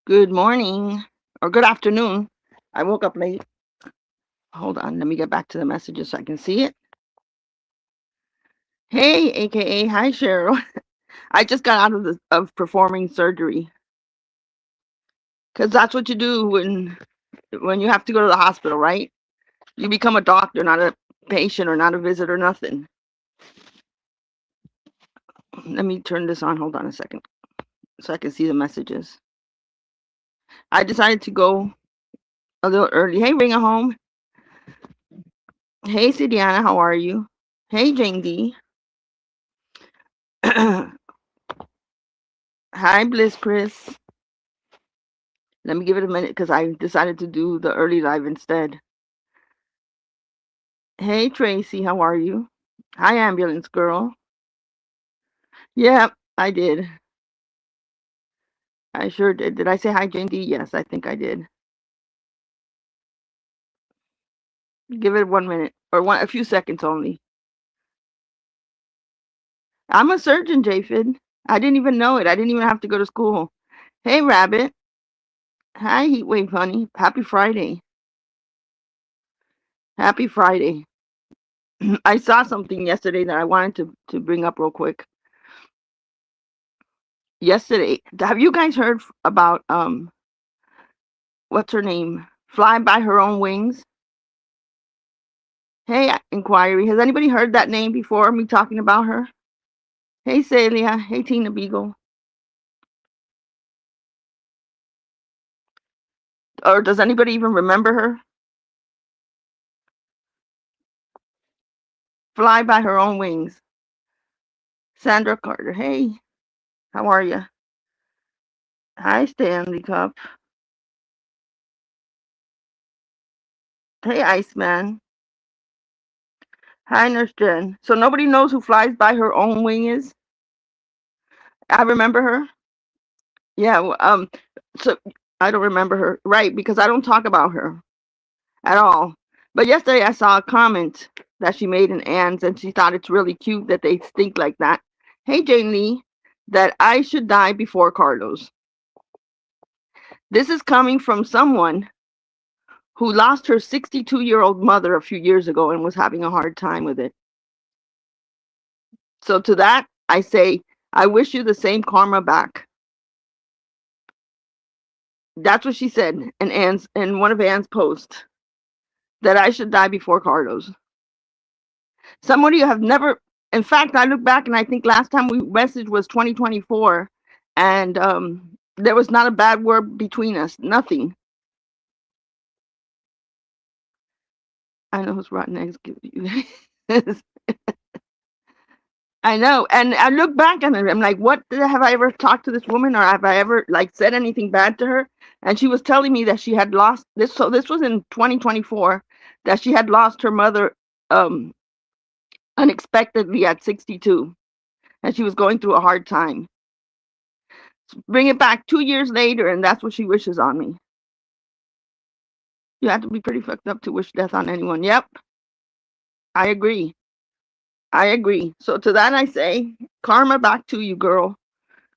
Good morning or good afternoon. I woke up late. Hold on, let me get back to the messages so I can see it. Hey, aka hi Cheryl. I just got out of performing surgery because that's what you do when you have to go to the hospital, right? You become a doctor, not a patient or not a visitor, nothing. Let me turn this on. Hold on a second so I can see the messages. I decided to go a little early. Hey, Ring a Home. Hey, Sidiana, how are you? Hey, Jane D. Hi, Bliss Chris. Let me give it a minute because I decided to do the early live instead. Hey, Tracy, how are you? Hi, Ambulance Girl. Yep, I did. I sure did. Did I say hi, Jane D? Yes, I think I did. Give it 1 minute or a few seconds only. I'm a surgeon, Japhid. I didn't even know it. I didn't even have to go to school. Hey, Rabbit. Hi, Heatwave Honey. Happy Friday. Happy Friday. I saw something yesterday that I wanted to bring up real quick. Yesterday, have you guys heard about what's her name? Fly by her own wings. Hey, Inquiry. Has anybody heard that name before? Me talking about her. Hey, Celia. Hey, Tina Beagle. Or does anybody even remember her? Fly by her own wings. Sandra Carter. Hey, how are you? Hi, Stanley Cup. Hey, Iceman. Hi, Nurse Jen. So nobody knows who flies by her own wing is. I remember her. Yeah. So I don't remember her, right? Because I don't talk about her at all. But yesterday I saw a comment that she made in Ann's, and she thought it's really cute that they think like that. Hey, Jane Lee, that I should die before Carlos. This is coming from someone who lost her 62-year-old mother a few years ago and was having a hard time with it. So to that, I say, I wish you the same karma back. That's what she said in one of Ann's posts, that I should die before Carlos. Somebody you have never. In fact, I look back and I think last time we messaged was 2024, and there was not a bad word between us. Nothing. I know who's rotten eggs give you. I know, and I look back and I'm like, what have I ever talked to this woman, or have I ever like said anything bad to her? And she was telling me that she had lost this. So this was in 2024, that she had lost her mother um, unexpectedly at 62, and she was going through a hard time. Bring it back 2 years later, and that's what she wishes on me. You have to be pretty fucked up to wish death on anyone. Yep, I agree. I agree. So to that I say, karma back to you, girl.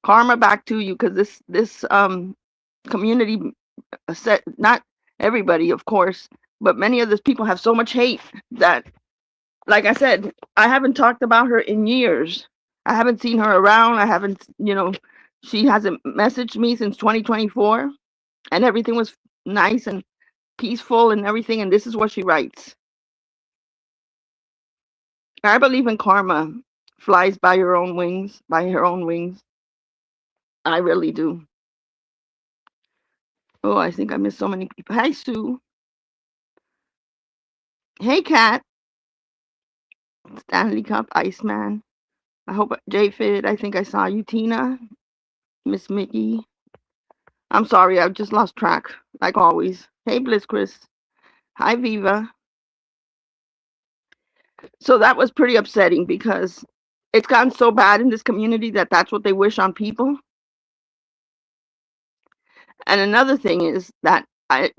Karma back to you, because this community set, not everybody, of course, but many of these people have so much hate that, like I said, I haven't talked about her in years. I haven't seen her around. I haven't, she hasn't messaged me since 2024, and everything was nice and peaceful and everything. And this is what she writes: I believe in karma. Flies by your own wings, by her own wings. I really do. Oh, I think I missed so many people. Hi, Sue. Hey, Kat. Stanley Cup, Iceman. I hope J-Fit. I think I saw you, Tina. Miss Mickey. I'm sorry, I just lost track, like always. Hey, Bliss Chris. Hi, Viva. So that was pretty upsetting because it's gotten so bad in this community that that's what they wish on people. And another thing is that like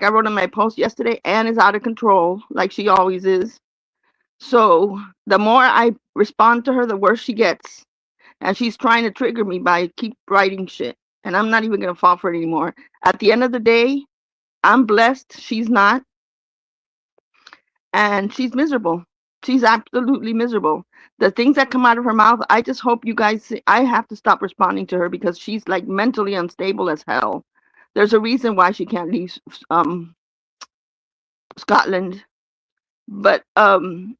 I wrote in my post yesterday, Anne is out of control, like she always is. So the more I respond to her, the worse she gets. And she's trying to trigger me by keep writing shit. And I'm not even going to fall for it anymore. At the end of the day, I'm blessed. She's not. And she's miserable. She's absolutely miserable. The things that come out of her mouth, I just hope you guys see, I have to stop responding to her because she's like mentally unstable as hell. There's a reason why she can't leave Scotland. But the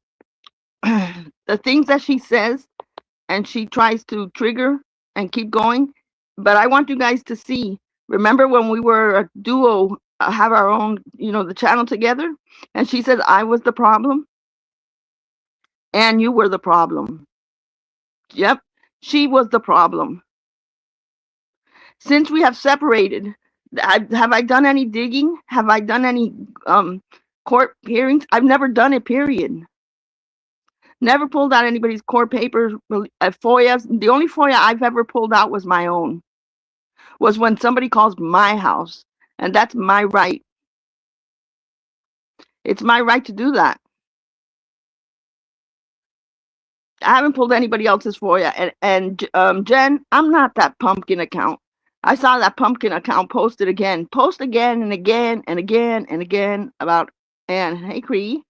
things that she says and she tries to trigger and keep going. But I want you guys to see. Remember when we were a duo, have our own, the channel together, and she said I was the problem and you were the problem. Yep, she was the problem. Since we have separated, have I done any digging? Have I done any court hearings? I've never done it. Period. Never pulled out anybody's court papers, FOIAs. The only FOIA I've ever pulled out was my own. Was when somebody calls my house, and that's my right. It's my right to do that. I haven't pulled anybody else's FOIA. And Jen, I'm not that pumpkin account. I saw that pumpkin account posted again. Post again and again and again and again about Anne. Hey, Cree,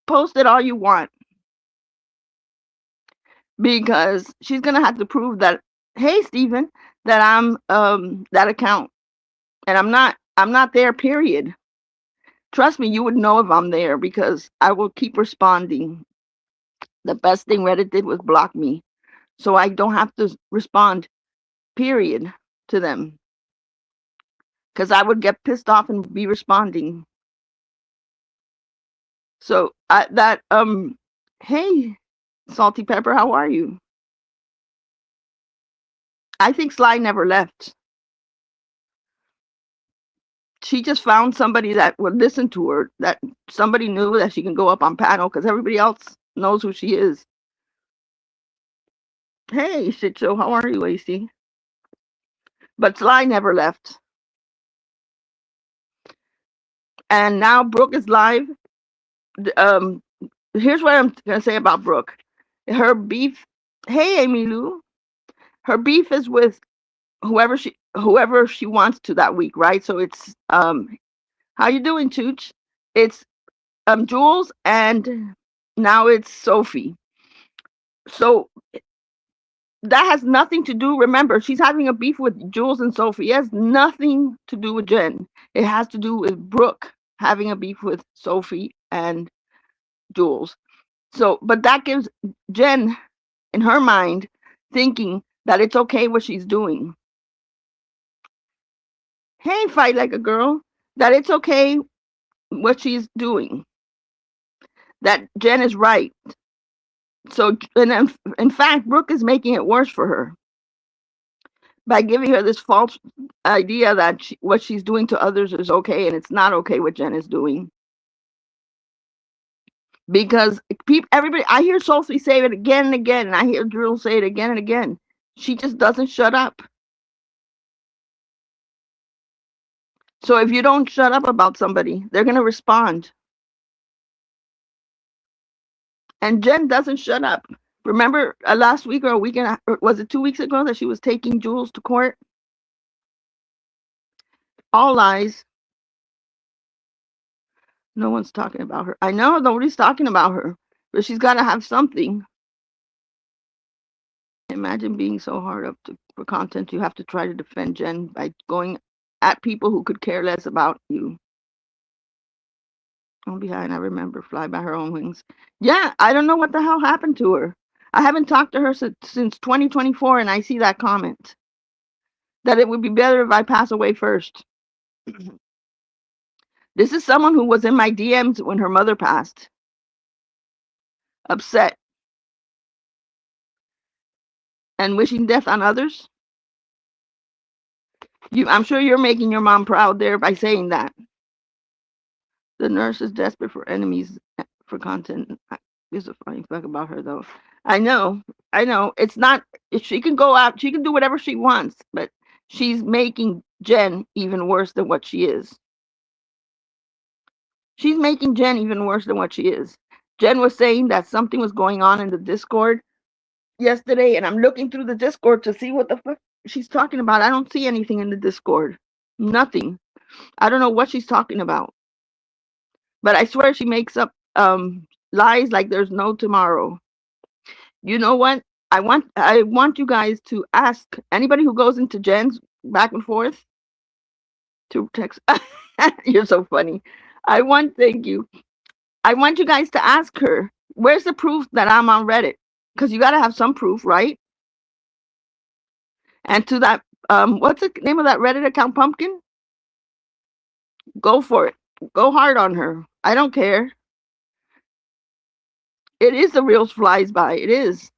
post it all you want. Because she's going to have to prove that, hey, Stephen, that I'm that account. And I'm not there, period. Trust me, you would know if I'm there because I will keep responding. The best thing Reddit did was block me. So I don't have to respond, period, to them. Because I would get pissed off and be responding. So hey, Salty Pepper, how are you? I think Sly never left. She just found somebody that would listen to her, that somebody knew that she can go up on panel because everybody else knows who she is. Hey, shit show, how are you, AC? But Sly never left. And now Brooke is live. Here's what I'm gonna say about Brooke. Her beef. Hey, Amy Lou. Her beef is with whoever she wants to that week, right? So it's how you doing, Chooch? It's Jules, and now it's Sophie. So that has nothing to do. Remember, she's having a beef with Jules and Sophie. It has nothing to do with Jen. It has to do with Brooke having a beef with Sophie and Jules. So, but that gives Jen, in her mind, thinking that it's okay what she's doing. Hey, fight like a girl. That it's okay what she's doing. That Jen is right. So, and in fact, Brooke is making it worse for her by giving her this false idea that what she's doing to others is okay, and it's not okay what Jen is doing. Because everybody, I hear Sophie say it again and again, and I hear Drew say it again and again. She just doesn't shut up. So if you don't shut up about somebody, they're going to respond. And Jen doesn't shut up. Remember last week or a week and was it 2 weeks ago that she was taking Jules to court? All lies. No one's talking about her. I know nobody's talking about her, but she's got to have something. Imagine being so hard up for content you have to try to defend Jen by going at people who could care less about you. Oh, behind, I remember, fly by her own wings. Yeah, I don't know what the hell happened to her. I haven't talked to her since 2024, and I see that comment. That it would be better if I pass away first. This is someone who was in my DMs when her mother passed. Upset. And wishing death on others. I'm sure you're making your mom proud there by saying that. The nurse is desperate for enemies for content. Gives a funny fuck about her though. I know. It's not. She can go out. She can do whatever she wants, but she's making Jen even worse than what she is. She's making Jen even worse than what she is. Jen was saying that something was going on in the Discord yesterday, and I'm looking through the Discord to see what the fuck she's talking about. I don't see anything in the Discord. Nothing. I don't know what she's talking about. But I swear she makes up lies like there's no tomorrow. You know what? I want you guys to ask anybody who goes into Jen's back and forth to text. You're so funny. Thank you. I want you guys to ask her, where's the proof that I'm on Reddit? Because you got to have some proof, right? And to that, what's the name of that Reddit account, Pumpkin? Go for it. Go hard on her. I don't care. It is the real flies by. It is.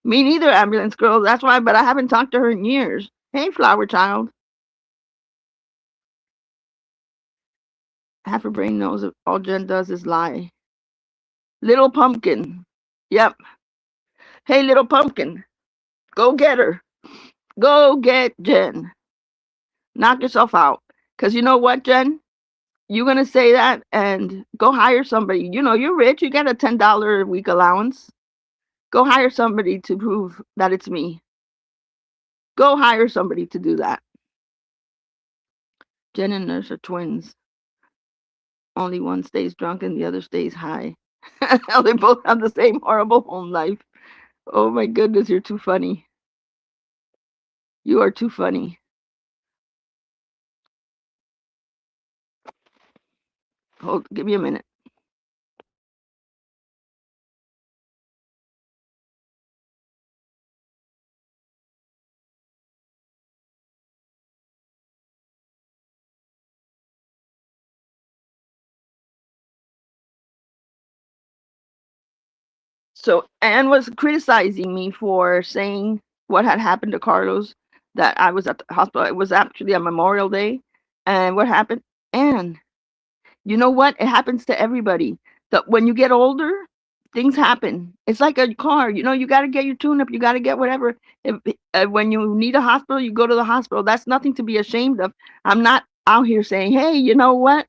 Me neither, ambulance girl. That's why, but I haven't talked to her in years. Hey, flower child. Half her brain knows that all Jen does is lie. Little pumpkin. Yep. Hey, little pumpkin. Go get her. Go get Jen. Knock yourself out. Because you know what, Jen? You're going to say that and go hire somebody. You know, you're rich. You get a $10 a week allowance. Go hire somebody to prove that it's me. Go hire somebody to do that. Jen and Nurse are twins. Only one stays drunk and the other stays high. They both have the same horrible home life. Oh my goodness, you're too funny. You are too funny. Hold, give me a minute. So Anne was criticizing me for saying what had happened to Carlos, that I was at the hospital. It was actually a Memorial Day. And what happened? Anne, you know what? It happens to everybody. That when you get older, things happen. It's like a car. You know, you got to get your tune up. You got to get whatever. If, when you need a hospital, you go to the hospital. That's nothing to be ashamed of. I'm not out here saying, hey, you know what?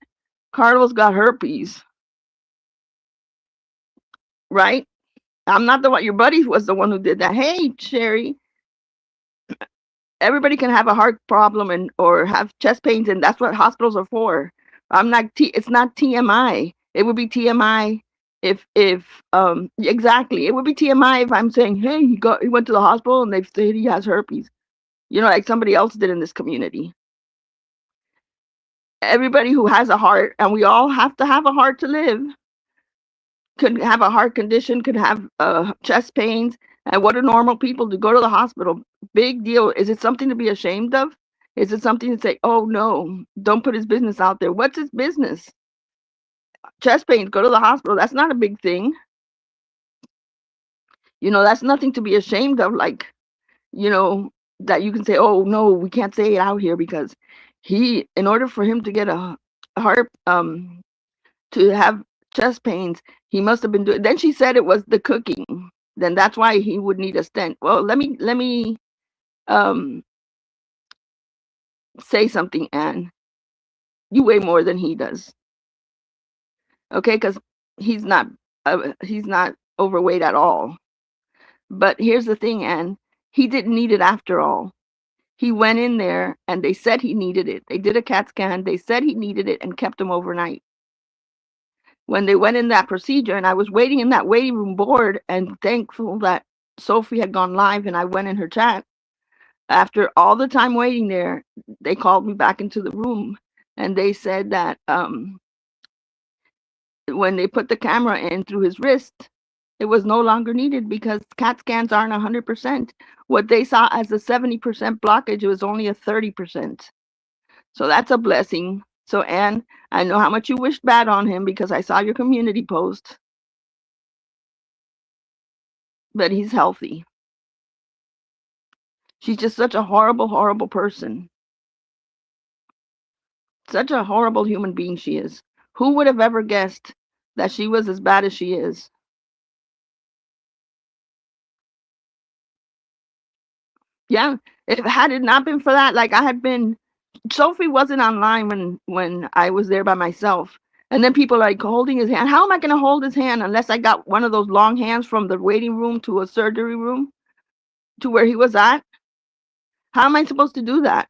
Carlos got herpes, right? I'm not the one. Your buddy was the one who did that. Hey, Sherry, everybody can have a heart problem and or have chest pains, and that's what hospitals are for. I'm not. It's not TMI. It would be TMI if exactly. It would be TMI if I'm saying, hey, he went to the hospital and they said he has herpes. You know, like somebody else did in this community. Everybody who has a heart, and we all have to have a heart to live, could have a heart condition, could have chest pains, and what do normal people do? Go to the hospital. Big deal. Is it something to be ashamed of? Is it something to say, oh no, don't put his business out there? What's his business? Chest pains, go to the hospital. That's not a big thing. You know, that's nothing to be ashamed of. Like, you know, that you can say, oh no, we can't say it out here because in order for him to get a heart, to have chest pains, he must have been doing. Then she said it was the cooking. Then that's why he would need a stent. Well, let me um say something, Anne. You weigh more than he does, okay? Because he's not overweight at all. But here's the thing, Anne. He didn't need it after all. He went in there and they said he needed it. They did a CAT scan. They said he needed it and kept him overnight. When they went in that procedure, and I was waiting in that waiting room board and thankful that Sophie had gone live and I went in her chat. After all the time waiting there, they called me back into the room and they said that when they put the camera in through his wrist, it was no longer needed because CAT scans aren't 100%. What they saw as a 70% blockage, it was only a 30%. So that's a blessing. So, Anne, I know how much you wished bad on him because I saw your community post, but he's healthy. She's just such a horrible, horrible person. Such a horrible human being she is. Who would have ever guessed that she was as bad as she is? Yeah, if had it not been for that, like I had been, Sophie wasn't online when I was there by myself, And then people are like holding his hand. How am I going to hold his hand unless I got one of those long hands from the waiting room to a surgery room to where he was at? How am I supposed to do that?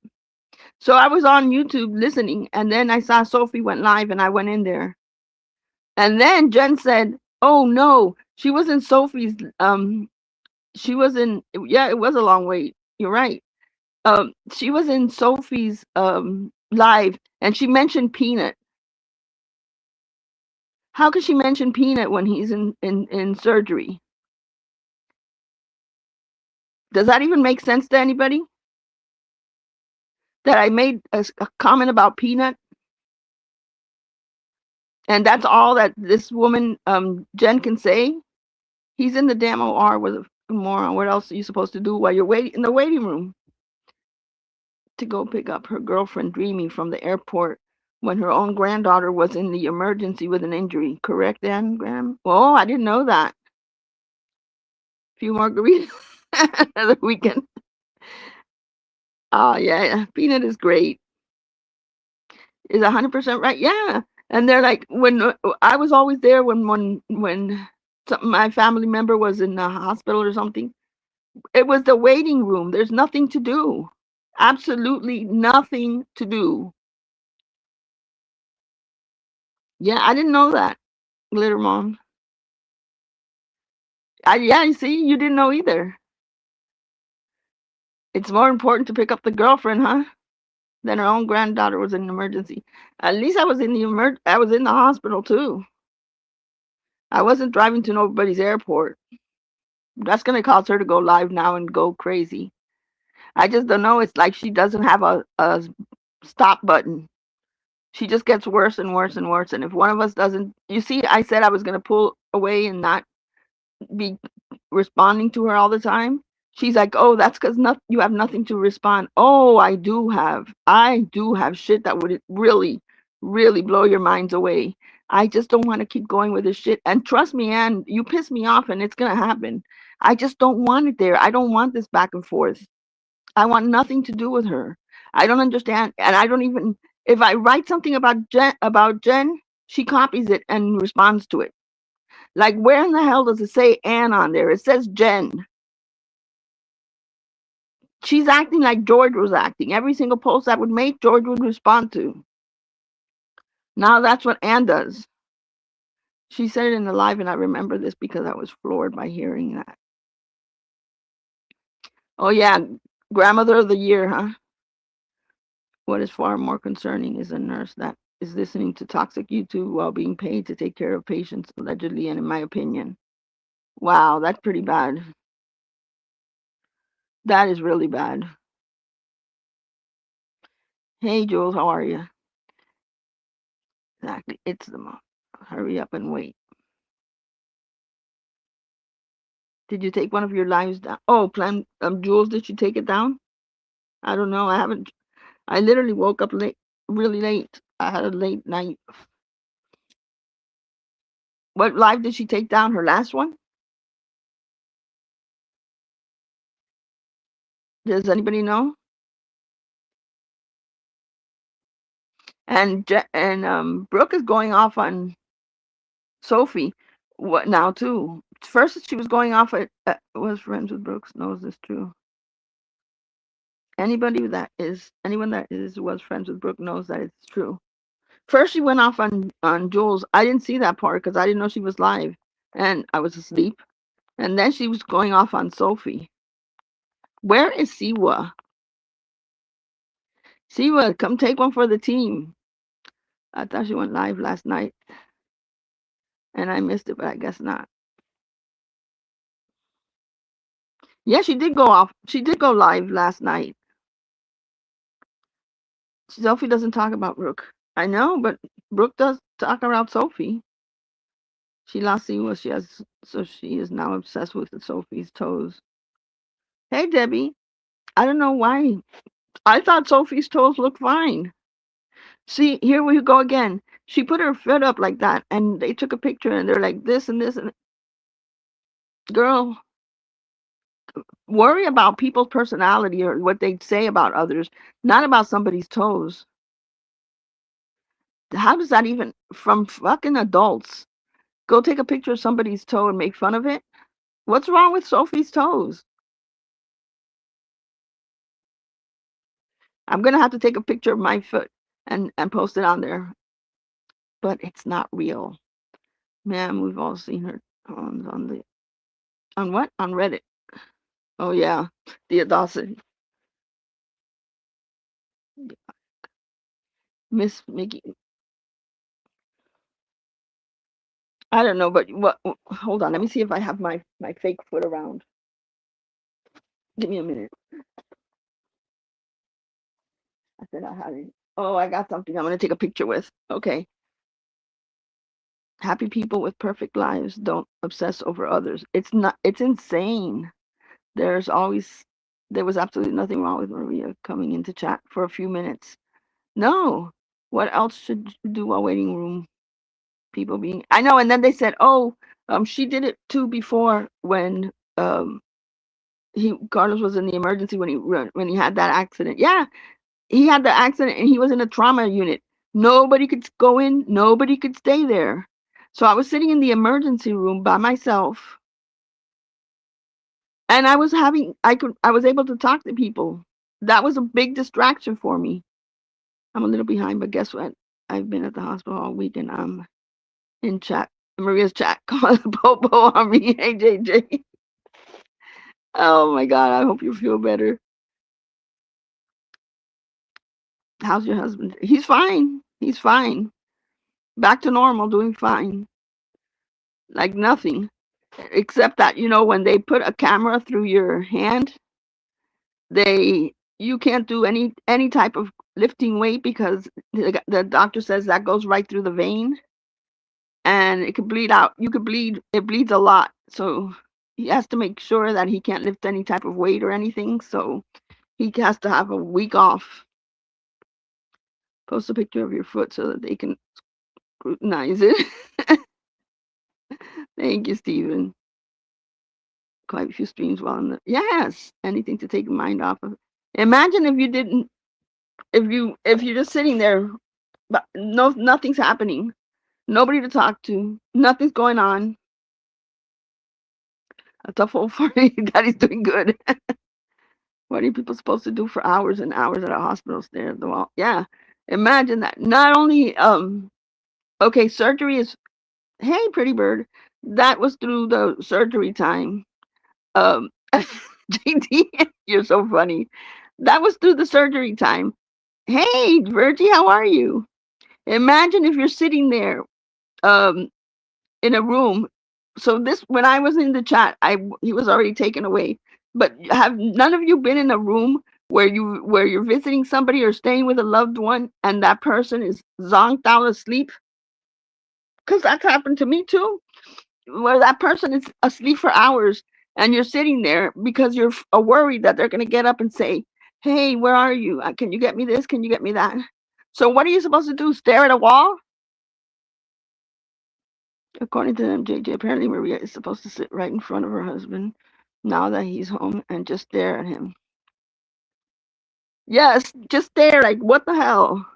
So I was on YouTube listening, and then I saw Sophie went live, and I went in there. And then Jen said, "Oh no, she was in Sophie's. She was in. Yeah, it was a long wait. You're right. She was in Sophie's live, and she mentioned Peanut. How could she mention Peanut when he's in surgery? Does that even make sense to anybody? That I made a comment about Peanut, and that's all that this woman, Jen, can say? He's in the damn OR with a moron. What else are you supposed to do while you're waiting in the waiting room? To go pick up her girlfriend Dreamy from the airport when her own granddaughter was in the emergency with an injury. Correct, Ann Graham? Oh, I didn't know that. A few margaritas the weekend. Oh, yeah. Peanut is great. Is 100% right? Yeah. And they're like, when I was always there when my family member was in the hospital or something, it was the waiting room. There's nothing to do. Absolutely nothing to do. Yeah, I didn't know that, Glitter Mom. Yeah, you see, you didn't know either. It's more important to pick up the girlfriend, huh? Than her own granddaughter was in an emergency. At least I was in I was in the hospital too. I wasn't driving to nobody's airport. That's gonna cause her to go live now and go crazy. I just don't know. It's like she doesn't have a stop button. She just gets worse and worse and worse. And if one of us doesn't, you see, I said I was gonna pull away and not be responding to her all the time. She's like, oh, that's because you have nothing to respond. Oh, I do have. I do have shit that would really, really blow your minds away. I just don't want to keep going with this shit. And trust me, Ann, you piss me off and it's going to happen. I just don't want it there. I don't want this back and forth. I want nothing to do with her. I don't understand. And I don't even, if I write something about Jen, she copies it and responds to it. Like, where in the hell does it say Ann on there? It says Jen. She's acting like George was acting. Every single post I would make, George would respond to. Now that's what Ann does. She said it in the live, and I remember this because I was floored by hearing that. Oh, yeah, grandmother of the year, huh? What is far more concerning is a nurse that is listening to toxic YouTube while being paid to take care of patients, allegedly, and in my opinion. Wow, that's pretty bad. That is really bad. Hey, Jules, how are you? Exactly. It's the mom. Hurry up and wait. Did you take one of your lives down? Oh, plan Jules, did you take it down? I don't know. I haven't. I literally woke up late, really late. I had a late night. What live did she take down? Her last one? Does anybody know? And Brooke is going off on Sophie. What now too? First she was going off at was friends with Brooks knows this true. Anyone that is was friends with Brooke knows that it's true. First she went off on Jules. I didn't see that part because I didn't know she was live, and I was asleep. And then she was going off on Sophie. Where is Siwa? Siwa, come take one for the team. I thought she went live last night, and I missed it, but I guess not. Yeah, she did go off. She did go live last night. Sophie doesn't talk about Brooke. I know, but Brooke does talk about Sophie. She lost Siwa. So she is now obsessed with Sophie's toes. Hey, Debbie. I don't know why. I thought Sophie's toes looked fine. See, here we go again. She put her foot up like that, and they took a picture, and they're like this and this and girl, worry about people's personality or what they say about others, not about somebody's toes. How does that even from fucking adults? Go take a picture of somebody's toe and make fun of it? What's wrong with Sophie's toes? I'm gonna have to take a picture of my foot and post it on there. But it's not real. Man, we've all seen her on the on what? On Reddit. Oh yeah. The audacity. Miss Mickey. I don't know, but what hold on, let me see if I have my fake foot around. Give me a minute. I said I had it. Oh, I got something I'm gonna take a picture with. Okay. Happy people with perfect lives don't obsess over others. It's insane. There's always there was absolutely nothing wrong with Maria coming into chat for a few minutes. No. What else should you do while waiting room? People being I know, and then they said, oh, she did it too before when he Carlos was in the emergency when he had that accident. Yeah, he had the accident and he was in a trauma unit. Nobody could go in, nobody could stay there. So I was sitting in the emergency room by myself and I was able to talk to people. That was a big distraction for me. I'm a little behind, but guess what? I've been at the hospital all week and I'm in chat. Maria's chat calling Popo on me. Hey JJ. Oh my god, I hope you feel better. How's your husband? He's fine. He's fine. Back to normal, doing fine. Like nothing. Except that, when they put a camera through your hand, you can't do any type of lifting weight because the doctor says that goes right through the vein and it could bleed out. You could bleed. It bleeds a lot. So he has to make sure that he can't lift any type of weight or anything. So he has to have a week off. Post a picture of your foot so that they can scrutinize it. Thank you, Stephen. Quite a few streams while in the yes, anything to take your mind off of. Imagine if you didn't, if you're just sitting there, but nothing's happening, nobody to talk to, nothing's going on. A tough old 40 that he's doing good. What are people supposed to do for hours and hours at a hospital stare at the wall? Yeah, imagine that. Not only okay, surgery is. Hey, pretty bird. That was through the surgery time. JD, you're so funny. That was through the surgery time. Hey, Virgie, how are you? Imagine if you're sitting there um, in a room. So this, when I was in the chat, he was already taken away. But have none of you been in a room where you're visiting somebody or staying with a loved one and that person is zonked out asleep? Because that's happened to me too. Where that person is asleep for hours and you're sitting there because you're worried that they're going to get up and say, hey, where are you? Can you get me this? Can you get me that? So what are you supposed to do? Stare at a wall? According to them, JJ, apparently Maria is supposed to sit right in front of her husband now that he's home and just stare at him. Yes, just stare like, what the hell?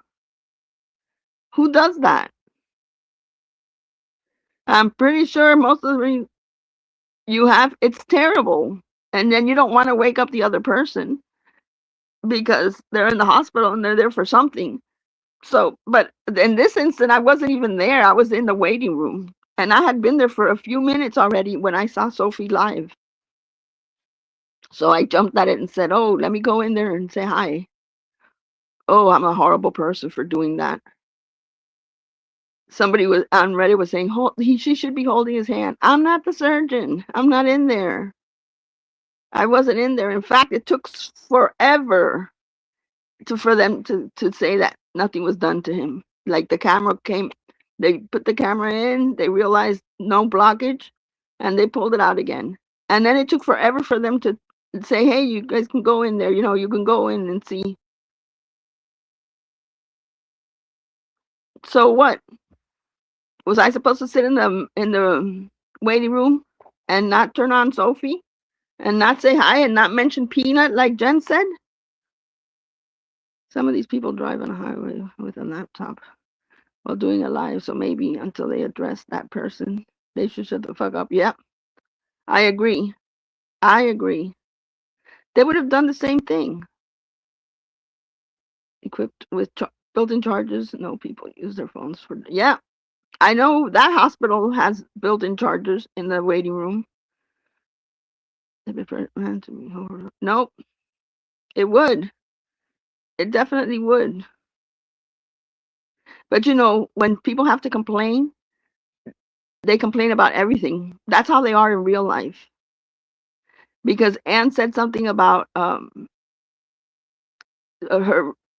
Who does that? I'm pretty sure most of the it's terrible. And then you don't want to wake up the other person because they're in the hospital and they're there for something. So, but in this instant, I wasn't even there. I was in the waiting room and I had been there for a few minutes already when I saw Sophie live. So I jumped at it and said, oh, let me go in there and say hi. Oh, I'm a horrible person for doing that. Somebody was on Reddit was saying, she should be holding his hand. I'm not the surgeon. I'm not in there. I wasn't in there. In fact, it took forever for them to say that nothing was done to him. Like the camera came, they put the camera in, they realized no blockage, and they pulled it out again. And then it took forever for them to say, hey, you guys can go in there, you can go in and see. So what? Was I supposed to sit in the waiting room and not turn on Sophie and not say hi and not mention Peanut like Jen said? Some of these people drive on a highway with a laptop while doing a live. So maybe until they address that person, they should shut the fuck up. Yep, I agree. I agree. They would have done the same thing. Equipped with built-in chargers. No, people use their phones for. Yeah, I know that hospital has built-in chargers in the waiting room. Nope, it would. It definitely would. But when people have to complain, they complain about everything. That's how they are in real life. Because Anne said something about her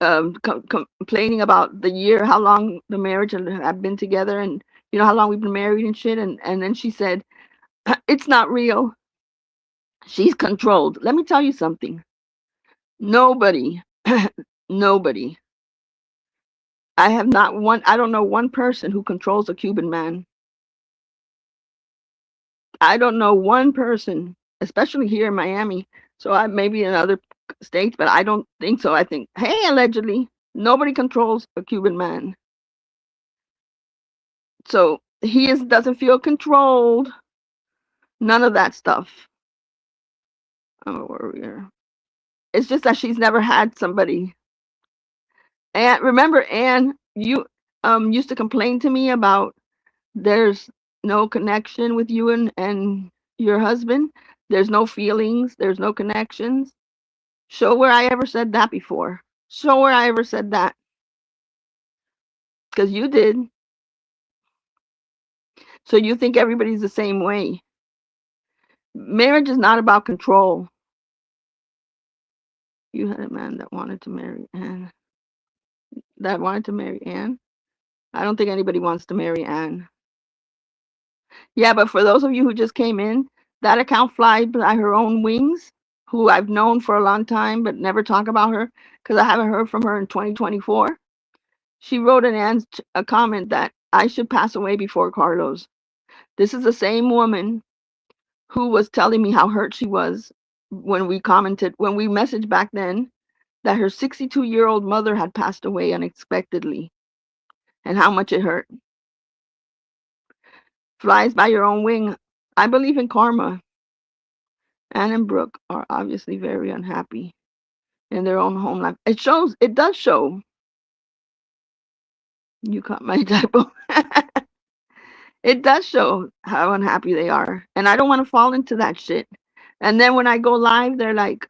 complaining about the year, how long the marriage had been together, and how long we've been married and shit. And then she said, it's not real. She's controlled. Let me tell you something. Nobody, nobody. I don't know one person who controls a Cuban man. I don't know one person, especially here in Miami. So maybe in other states, but I don't think so. I think, hey, allegedly, nobody controls a Cuban man. So he doesn't feel controlled. None of that stuff. I'm a warrior. It's just that she's never had somebody. And remember, Anne, you used to complain to me about there's no connection with you and your husband. There's no feelings. There's no connections. Show where I ever said that before. Show where I ever said that. Because you did. So you think everybody's the same way. Marriage is not about control. You had a man that wanted to marry Anne. I don't think anybody wants to marry Anne. Yeah, but for those of you who just came in, that account flies by her own wings, who I've known for a long time but never talk about her because I haven't heard from her in 2024. She wrote a comment that I should pass away before Carlos. This is the same woman who was telling me how hurt she was when we messaged back then that her 62-year-old mother had passed away unexpectedly and how much it hurt. Flies by your own wing. I believe in karma. Anne and Brooke are obviously very unhappy in their own home life. It does show. You caught my typo. It does show how unhappy they are. And I don't want to fall into that shit. And then when I go live, they're like,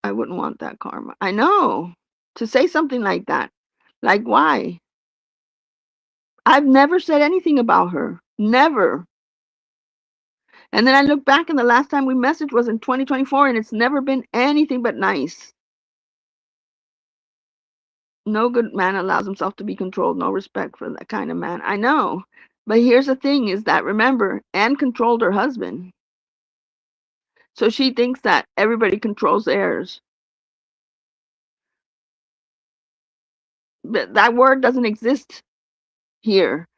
I wouldn't want that karma. I know. To say something like that. Like, why? I've never said anything about her. Never. And then I look back and the last time we messaged was in 2024 and it's never been anything but nice. No good man allows himself to be controlled. No respect for that kind of man. I know. But here's the thing is that, remember, Anne controlled her husband. So she thinks that everybody controls theirs. But that word doesn't exist here.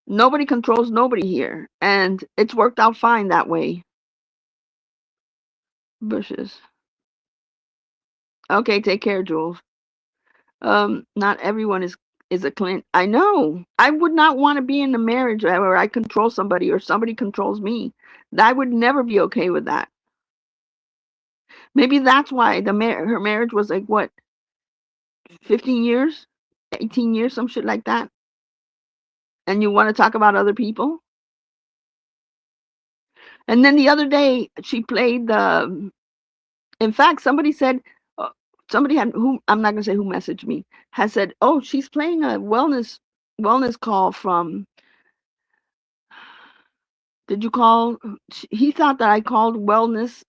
Nobody controls nobody here. And it's worked out fine that way. Bushes. Okay, take care, Jules. Not everyone is a Clint. I know. I would not want to be in a marriage where I control somebody or somebody controls me. I would never be okay with that. Maybe that's why her marriage was like what, 15 years, 18 years, some shit like that. And you want to talk about other people? And then the other day she played the. In fact, somebody said. Somebody had who I'm not gonna say who messaged me has said, "Oh, she's playing a wellness call from." Did you call? He thought that I called wellness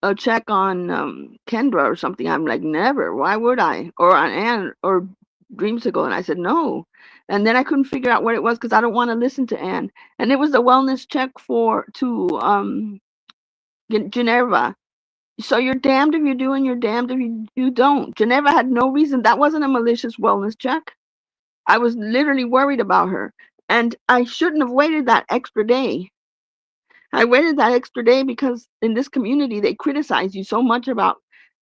a check on Kendra or something. I'm like, never. Why would I? Or on Anne or Dreams ago, and I said no. And then I couldn't figure out what it was because I don't want to listen to Anne. And it was a wellness check to Geneva. So you're damned if you do and you're damned if you don't. Geneva had no reason. That wasn't a malicious wellness check. I was literally worried about her. And I shouldn't have waited that extra day. I waited that extra day because in this community, they criticize you so much about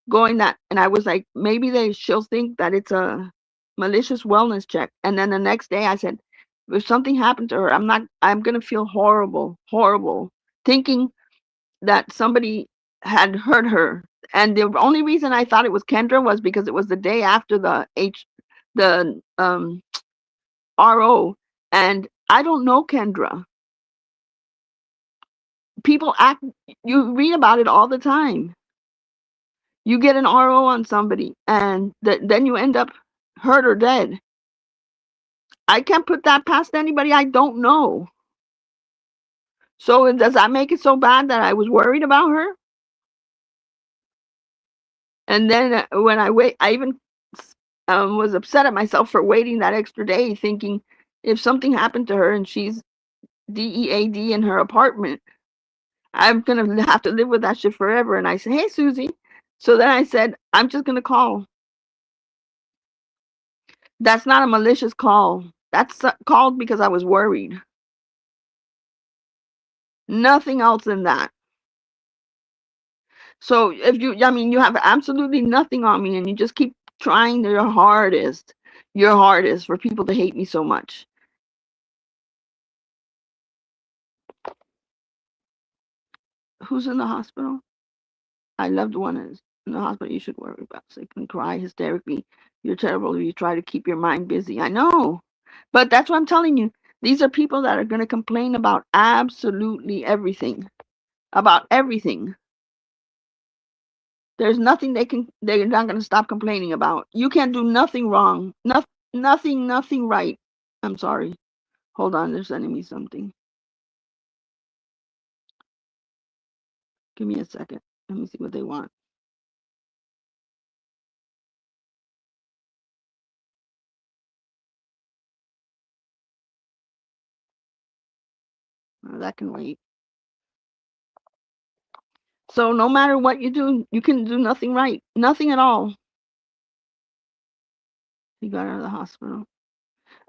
going that, and I was like, maybe she'll think that it's a malicious wellness check. And then the next day I said, if something happened to her, I'm gonna feel horrible, horrible, thinking that somebody had hurt her. And the only reason I thought it was Kendra was because it was the day after the RO, and I don't know Kendra. People act, you read about it all the time. You get an RO on somebody, and then you end up hurt or dead. I can't put that past anybody I don't know. So does that make it so bad that I was worried about her? And then when I even was upset at myself for waiting that extra day, thinking if something happened to her and she's DEAD in her apartment, I'm gonna have to live with that shit forever. And I said, hey, Susie. So then I said, I'm just gonna call. That's not a malicious call. That's called because I was worried. Nothing else than that. So if you, I mean, you have absolutely nothing on me and you just keep trying your hardest for people to hate me so much. Who's in the hospital? I loved one is in the hospital you should worry about. So you can cry hysterically. You're terrible. You try to keep your mind busy. I know. But that's what I'm telling you. These are people that are going to complain about absolutely everything. About everything. There's nothing they're not going to stop complaining about. You can't do nothing wrong. Nothing right. I'm sorry. Hold on, they're sending me something. Give me a second. Let me see what they want. That can wait. So no matter what you do, you can do nothing right. Nothing at all. He got out of the hospital.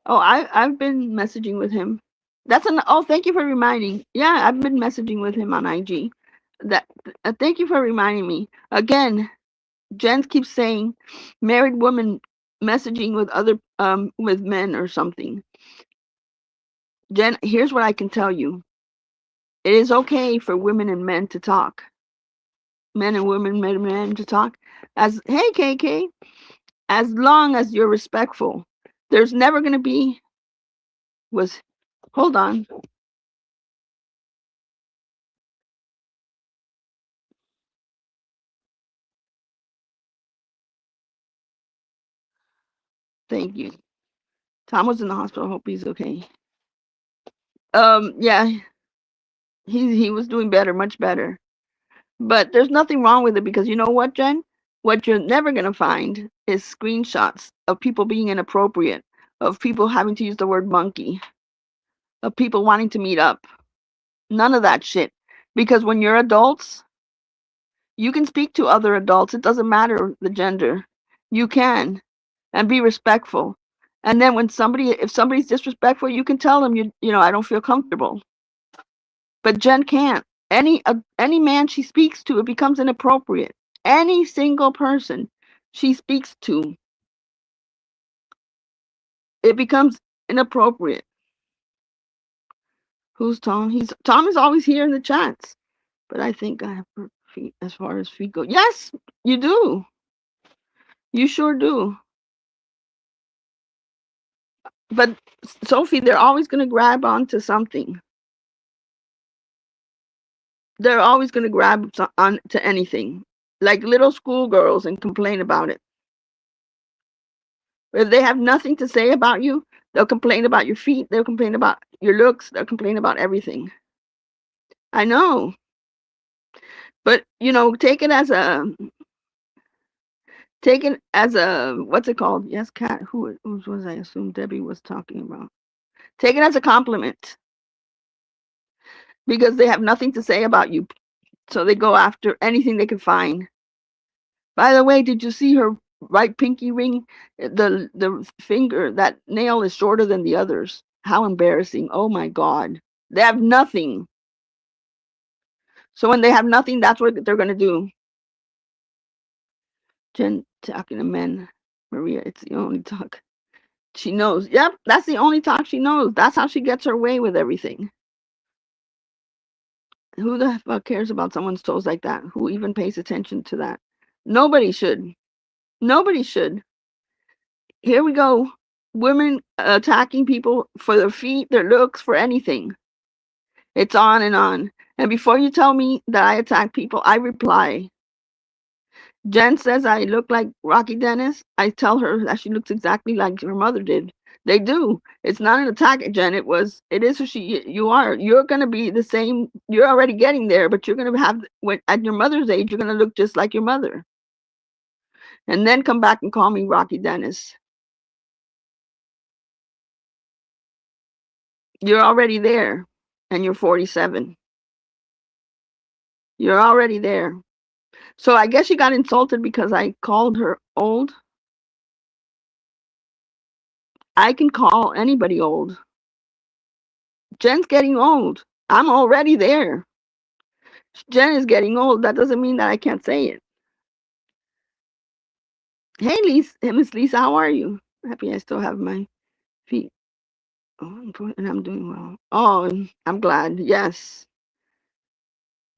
Oh, I've been messaging with him. Thank you for reminding. Yeah, I've been messaging with him on IG. That thank you for reminding me. Again, Jen keeps saying married woman messaging with other with men or something. Jen, here's what I can tell you. It is okay for women and men to talk. Men and women, men and men to talk. As hey KK, as long as you're respectful. There's never gonna be was hold on. Thank you. Tom was in the hospital. Hope he's okay. Yeah, he was doing better, much better. But there's nothing wrong with it because you know what, Jen? What you're never gonna find is screenshots of people being inappropriate, of people having to use the word monkey, of people wanting to meet up. None of that shit. Because when you're adults, you can speak to other adults. It doesn't matter the gender. You can and be respectful. And then if somebody's disrespectful, you can tell them you know I don't feel comfortable. But Jen can't. Any man she speaks to, it becomes inappropriate. Any single person she speaks to, it becomes inappropriate. Who's Tom? Tom is always here in the chats. But I think I have feet as far as feet go. Yes, you do. You sure do. But Sophie, they're always going to grab onto something. They're always going to grab on to anything, like little schoolgirls, and complain about it. If they have nothing to say about you, they'll complain about your feet. They'll complain about your looks. They'll complain about everything. I know, but you know, take it as a what's it called? Yes, cat. Who was I assume Debbie was talking about? Take it as a compliment because they have nothing to say about you, so they go after anything they can find. By the way, did you see her right pinky ring? The finger, that nail is shorter than the others. How embarrassing. Oh my God. They have nothing. So when they have nothing, that's what they're going to do. Jen talking to men. Maria, it's the only talk she knows. Yep, that's the only talk she knows. That's how she gets her way with everything. Who the fuck cares about someone's toes like that? Who even pays attention to that? Nobody should. Nobody should. Here we go. Women attacking people for their feet, their looks, for anything. It's on and on. And before you tell me that I attack people, I reply. Jen says I look like Rocky Dennis. I tell her that she looks exactly like her mother did. They do. It's not an attack, Jen. It is who you are. You're gonna be the same. You're already getting there, but you're gonna have when at your mother's age, you're gonna look just like your mother. And then come back and call me Rocky Dennis. You're already there, and you're 47. You're already there. So I guess she got insulted because I called her old. I can call anybody old. Jen's getting old. I'm already there. Jen is getting old. That doesn't mean that I can't say it. Hey, Lisa, Miss Lisa, how are you? Happy I still have my feet. Oh, and I'm doing well. Oh, I'm glad. Yes.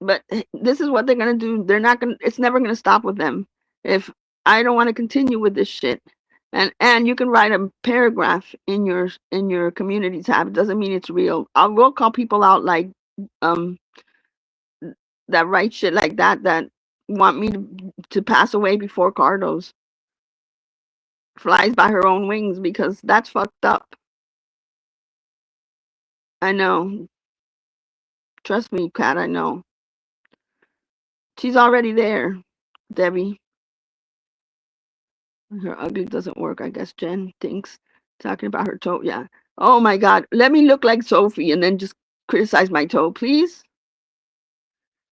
But this is what they're gonna do. They're not gonna. It's never gonna stop with them. If I don't want to continue with this shit, and you can write a paragraph in your community tab. It doesn't mean it's real. I will call people out like um that write shit like that want me to pass away before Cardos flies by her own wings because that's fucked up. I know. Trust me, Kat, I know. She's already there, Debbie. Her ugly doesn't work, I guess Jen thinks. Talking about her toe, yeah. Oh my God, let me look like Sophie and then just criticize my toe, please.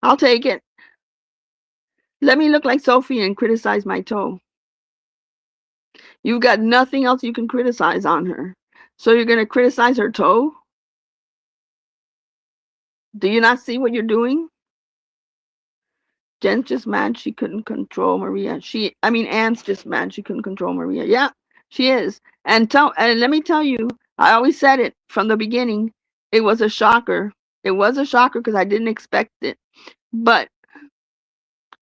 I'll take it. Let me look like Sophie and criticize my toe. You've got nothing else you can criticize on her. So you're going to criticize her toe? Do you not see what you're doing? Jen's just mad she couldn't control Maria. Anne's just mad she couldn't control Maria. Yeah, she is. And let me tell you, I always said it from the beginning. It was a shocker. It was a shocker because I didn't expect it. But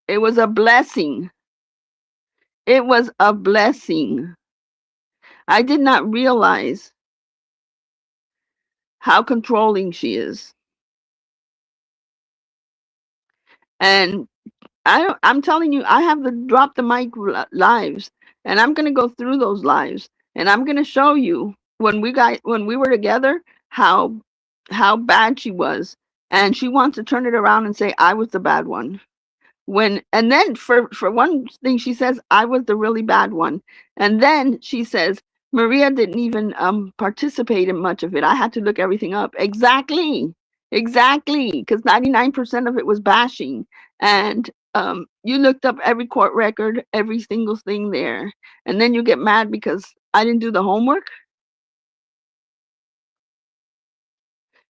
it was a blessing. It was a blessing. I did not realize how controlling she is. And I'm telling you, I have the drop the mic lives, and I'm gonna go through those lives, and I'm gonna show you when we were together how bad she was, and she wants to turn it around and say I was the bad one. And then for one thing she says I was the really bad one, and then she says Maria didn't even participate in much of it. I had to look everything up. Exactly, because 99% of it was bashing, and you looked up every court record, every single thing there, and then you get mad because I didn't do the homework.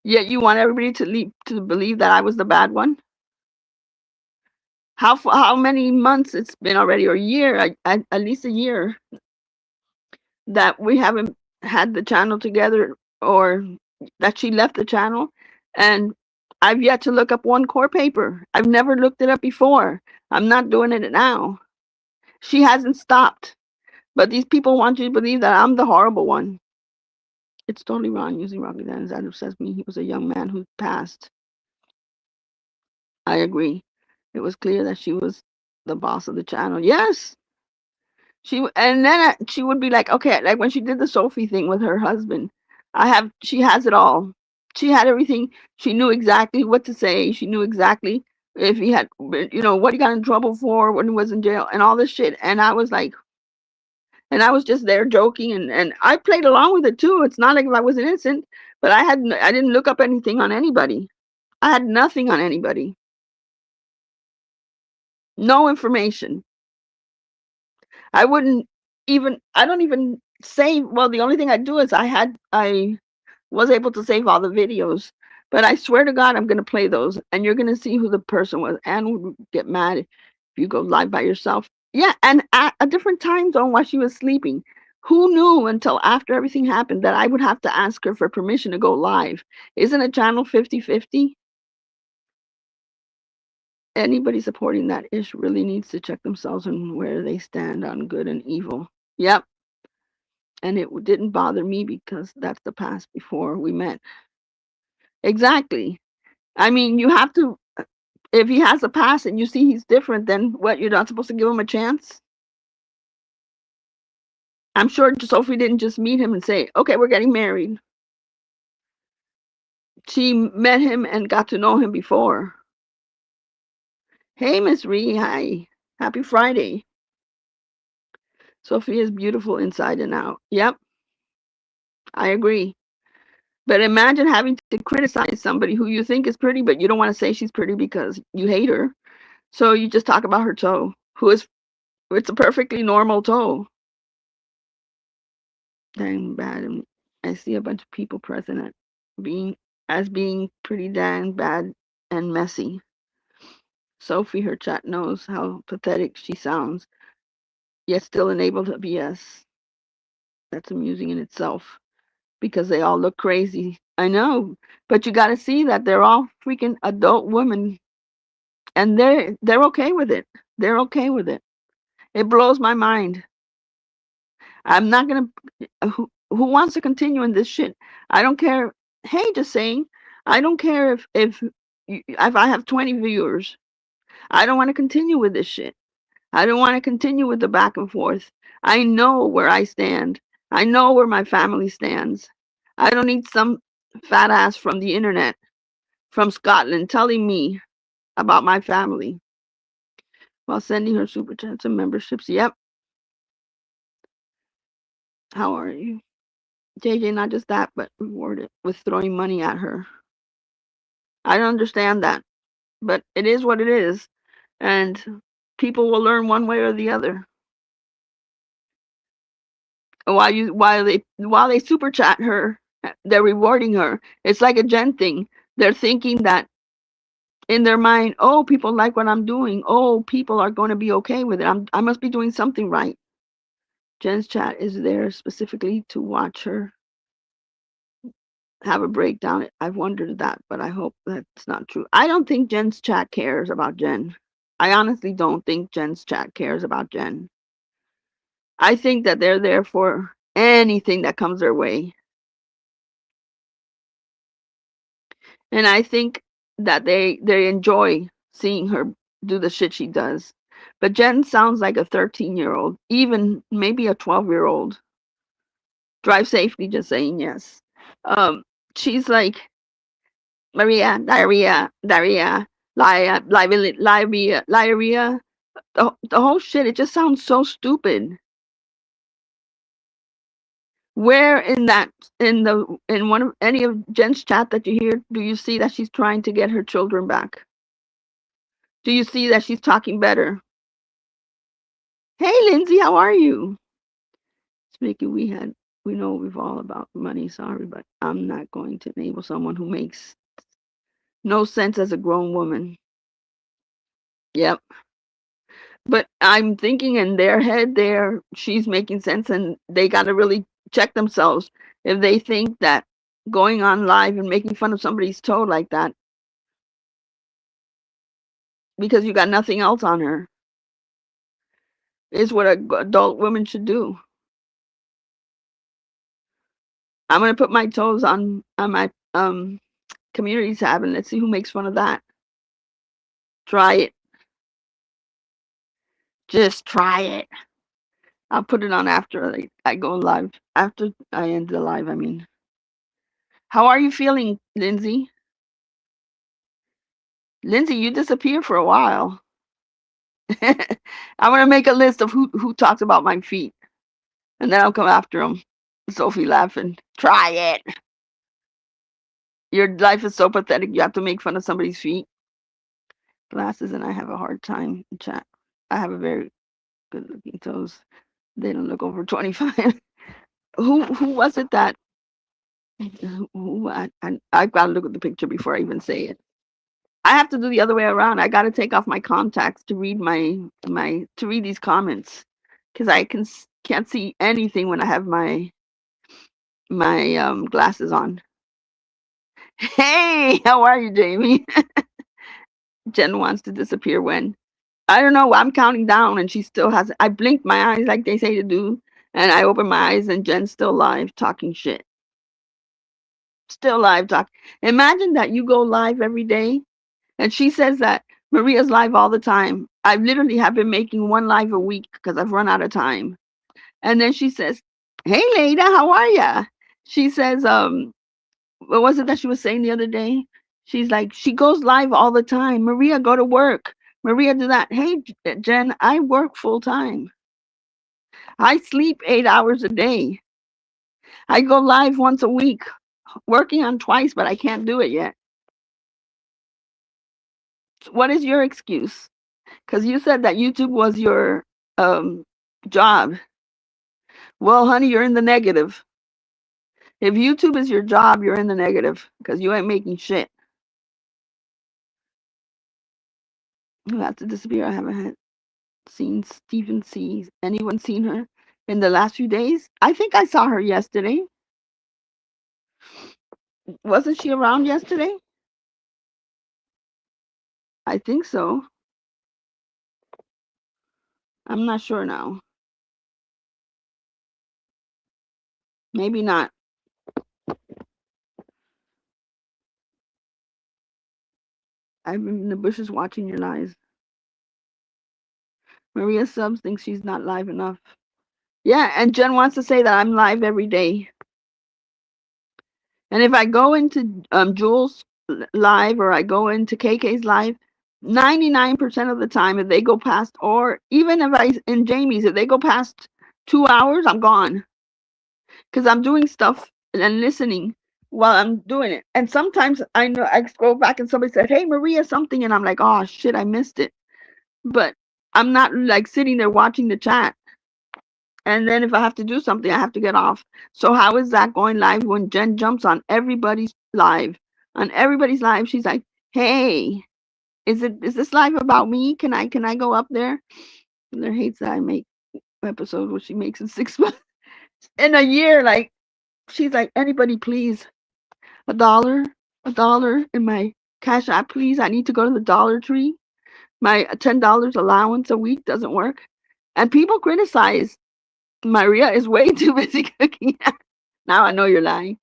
Yet you want everybody to believe that I was the bad one. How many months it's been already, or a year, at least a year, that we haven't had the channel together, or that she left the channel, and I've yet to look up one court paper. I've never looked it up before. I'm not doing it now. She hasn't stopped. But these people want you to believe that I'm the horrible one. It's totally wrong using Rocky Dennis. That says me. He was a young man who passed. I agree. It was clear that she was the boss of the channel. Yes. And then she would be like, okay, like when she did the Sophie thing with her husband, she has it all. She had everything. She knew exactly what to say. She knew exactly if he had, what he got in trouble for when he was in jail and all this shit. And I was like, and I was just there joking, and I played along with it too. It's not like I was innocent, but I didn't look up anything on anybody. I had nothing on anybody. No information. I don't even save. Well, the only thing I do is I was able to save all the videos, but I swear to God, I'm going to play those, and you're going to see who the person was. Anne would get mad if you go live by yourself. Yeah, and at a different time zone while she was sleeping. Who knew until after everything happened that I would have to ask her for permission to go live? Isn't it channel 50/50? Anybody supporting that ish really needs to check themselves and where they stand on good and evil. Yep. And it didn't bother me because that's the past before we met. Exactly. I mean, you have to, if he has a past and you see he's different, then what, you're not supposed to give him a chance? I'm sure Sophie didn't just meet him and say, okay, we're getting married. She met him and got to know him before. Hey, Miss Ree, hi. Happy Friday. Sophie is beautiful inside and out. Yep, I agree. But imagine having to criticize somebody who you think is pretty, but you don't want to say she's pretty because you hate her. So you just talk about her toe, who is, it's a perfectly normal toe. Dang bad. And I see a bunch of people present at being pretty dang bad and messy. Sophie, her chat knows how pathetic she sounds, yet still enabled to BS. That's amusing in itself because they all look crazy. I know, but you got to see that they're all freaking adult women, and they're okay with it. They're okay with it. It blows my mind. I'm not gonna. Who wants to continue in this shit? I don't care. Hey, just saying. I don't care if I have 20 viewers. I don't want to continue with this shit. I don't want to continue with the back and forth. I know where I stand. I know where my family stands. I don't need some fat ass from the internet, from Scotland, telling me about my family while sending her super chats and memberships. Yep. How are you? JJ, not just that, but rewarded with throwing money at her. I don't understand that, but it is what it is. And people will learn one way or the other. While they super chat her, they're rewarding her. It's like a Jen thing. They're thinking that in their mind, oh, people like what I'm doing. Oh, people are going to be okay with it. I must be doing something right. Jen's chat is there specifically to watch her have a breakdown. I've wondered that, but I hope that's not true. I don't think Jen's chat cares about Jen. I honestly don't think Jen's chat cares about Jen. I think that they're there for anything that comes their way. And I think that they enjoy seeing her do the shit she does. But Jen sounds like a 13-year-old, even maybe a 12-year-old. Drive safely, just saying yes. She's like Maria, diarrhea, diarrhea, diarrhea. The whole shit, it just sounds so stupid. Where in one of any of Jen's chat that you hear, do you see that she's trying to get her children back? Do you see that she's talking better? Hey, Lindsay, how are you? Speaking, we know we've all about money. Sorry, but I'm not going to enable someone who makes no sense as a grown woman. Yep. But I'm thinking in their head, she's making sense, and they got to really check themselves if they think that going on live and making fun of somebody's toe like that because you got nothing else on her is what a adult woman should do. I'm gonna put my toes on my community tab and let's see who makes fun of that. Try it. Just try it. I'll put it on after I go live. After I end the live, I mean. How are you feeling, Lindsay? Lindsay, you disappeared for a while. I'm gonna make a list of who talks about my feet, and then I'll come after them. Sophie laughing. Try it. Your life is so pathetic. You have to make fun of somebody's feet. Glasses, and I have a hard time. Chat. I have a very good-looking toes. They don't look over 25. Who was it that? Who I've got to look at the picture before I even say it. I have to do the other way around. I got to take off my contacts to read to read these comments because I can't see anything when I have my glasses on. Hey, how are you, Jamie? Jen wants to disappear when I don't know. I'm counting down, and she still has. I blinked my eyes like they say to do, and I open my eyes, and Jen's still live talking shit. Still live talk. Imagine that you go live every day. And she says that Maria's live all the time. I literally have been making one live a week because I've run out of time. And then she says, "Hey, Leda, how are ya?" She says, what was it that she was saying the other day? She's like, she goes live all the time. Maria, go to work. Maria, do that. Hey, Jen, I work full time. I sleep 8 hours a day. I go live once a week, working on twice, but I can't do it yet. What is your excuse? Because you said that YouTube was your job. Well, honey, you're in the negative. If YouTube is your job, you're in the negative because you ain't making shit. You have to disappear. I haven't seen Stephen C. Anyone seen her in the last few days? I think I saw her yesterday. Wasn't she around yesterday? I think so. I'm not sure now. Maybe not. I've been in the bushes watching your lives. Maria Subs thinks she's not live enough. Yeah, and Jen wants to say that I'm live every day. And if I go into Jules live or I go into KK's live, 99% of the time, if they go past, or even if I in Jamie's, if they go past 2 hours, I'm gone because I'm doing stuff and listening while I'm doing it. And sometimes I know I scroll back and somebody said, "Hey, Maria, something," and I'm like, "Oh shit, I missed it." But I'm not like sitting there watching the chat. And then if I have to do something, I have to get off. So how is that going live when Jen jumps on everybody's live? On everybody's live, she's like, "Hey, is this live about me? Can I go up there?" And there hates that I make episodes where she makes in 6 months in a year. Like she's like, "Anybody, please, $1, $1 in my Cash App, please. I need to go to the Dollar Tree. My $10 allowance a week doesn't work." And people criticize Maria is way too busy cooking. Now I know you're lying.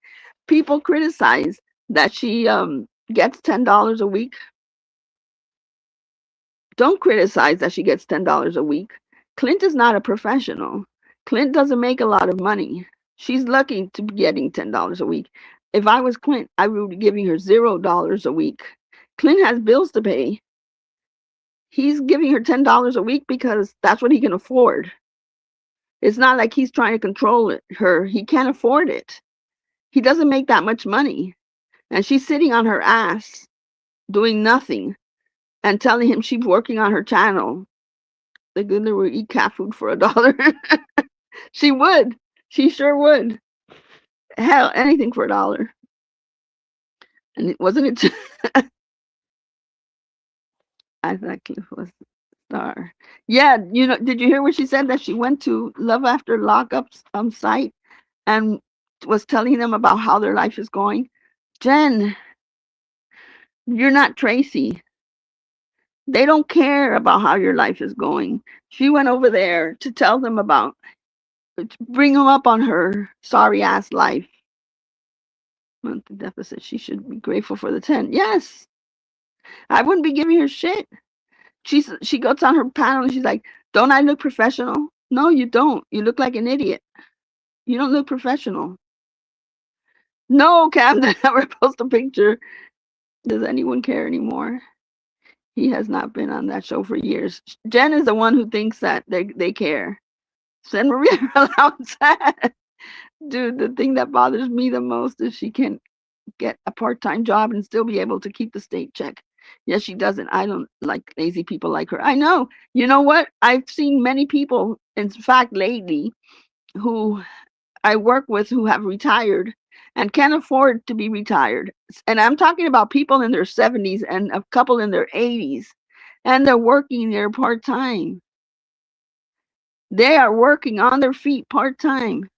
People criticize that she gets $10 a week. Don't criticize that she gets $10 a week. Clint is not a professional. Clint doesn't make a lot of money. She's lucky to be getting $10 a week. If I was Clint, I would be giving her $0 a week. Clint has bills to pay. He's giving her $10 a week because that's what he can afford. It's not like he's trying to control her. He can't afford it. He doesn't make that much money. And she's sitting on her ass doing nothing and telling him she's working on her channel. The Goodler would eat cat food for $1. She would. She sure would. Hell, anything for $1. And wasn't it? I thought Cliff was the star. Yeah, did you hear what she said? That she went to Love After Lockup's site and was telling them about how their life is going. Jen, you're not Tracy. They don't care about how your life is going. She went over there to tell them to bring them up on her sorry ass life. Monthly deficit. She should be grateful for the 10. Yes, I wouldn't be giving her shit. She goes on her panel and she's like, "Don't I look professional?" No, you don't. You look like an idiot. You don't look professional. No, Camden never post a picture. Does anyone care anymore? He has not been on that show for years. Jen is the one who thinks that they care. Send Maria her allowance. Dude, the thing that bothers me the most is she can't get a part-time job and still be able to keep the state check. Yes, she doesn't. I don't like lazy people like her. I know. You know what? I've seen many people, in fact, lately, who I work with who have retired and can't afford to be retired. And I'm talking about people in their 70s and a couple in their 80s, and they're working there part time. They are working on their feet part time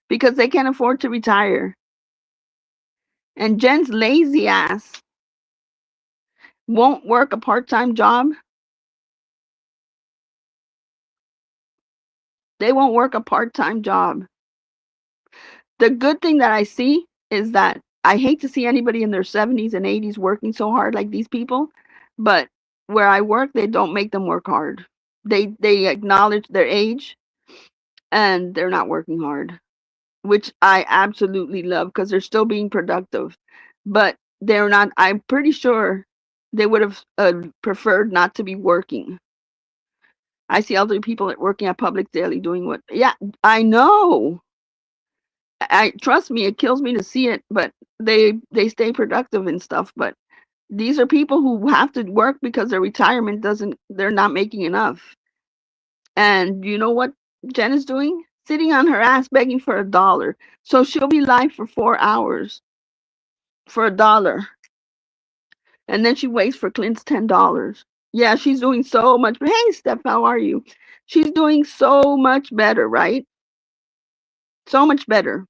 because they can't afford to retire. And Jen's lazy ass won't work a part time job. They won't work a part time job. The good thing that I see is that I hate to see anybody in their 70s and 80s working so hard like these people, but where I work, they don't make them work hard. They acknowledge their age and they're not working hard, which I absolutely love because they're still being productive. But they're not. I'm pretty sure they would have preferred not to be working. I see elderly people working at Publix daily doing what? Yeah, I know. I trust me, it kills me to see it, but they stay productive and stuff. But these are people who have to work because their retirement doesn't. They're not making enough. And you know what Jen is doing? Sitting on her ass begging for $1. So she'll be live for 4 hours for $1. And then she waits for Clint's $10. Yeah, she's doing so much. Hey, Steph, how are you? She's doing so much better, right? So much better.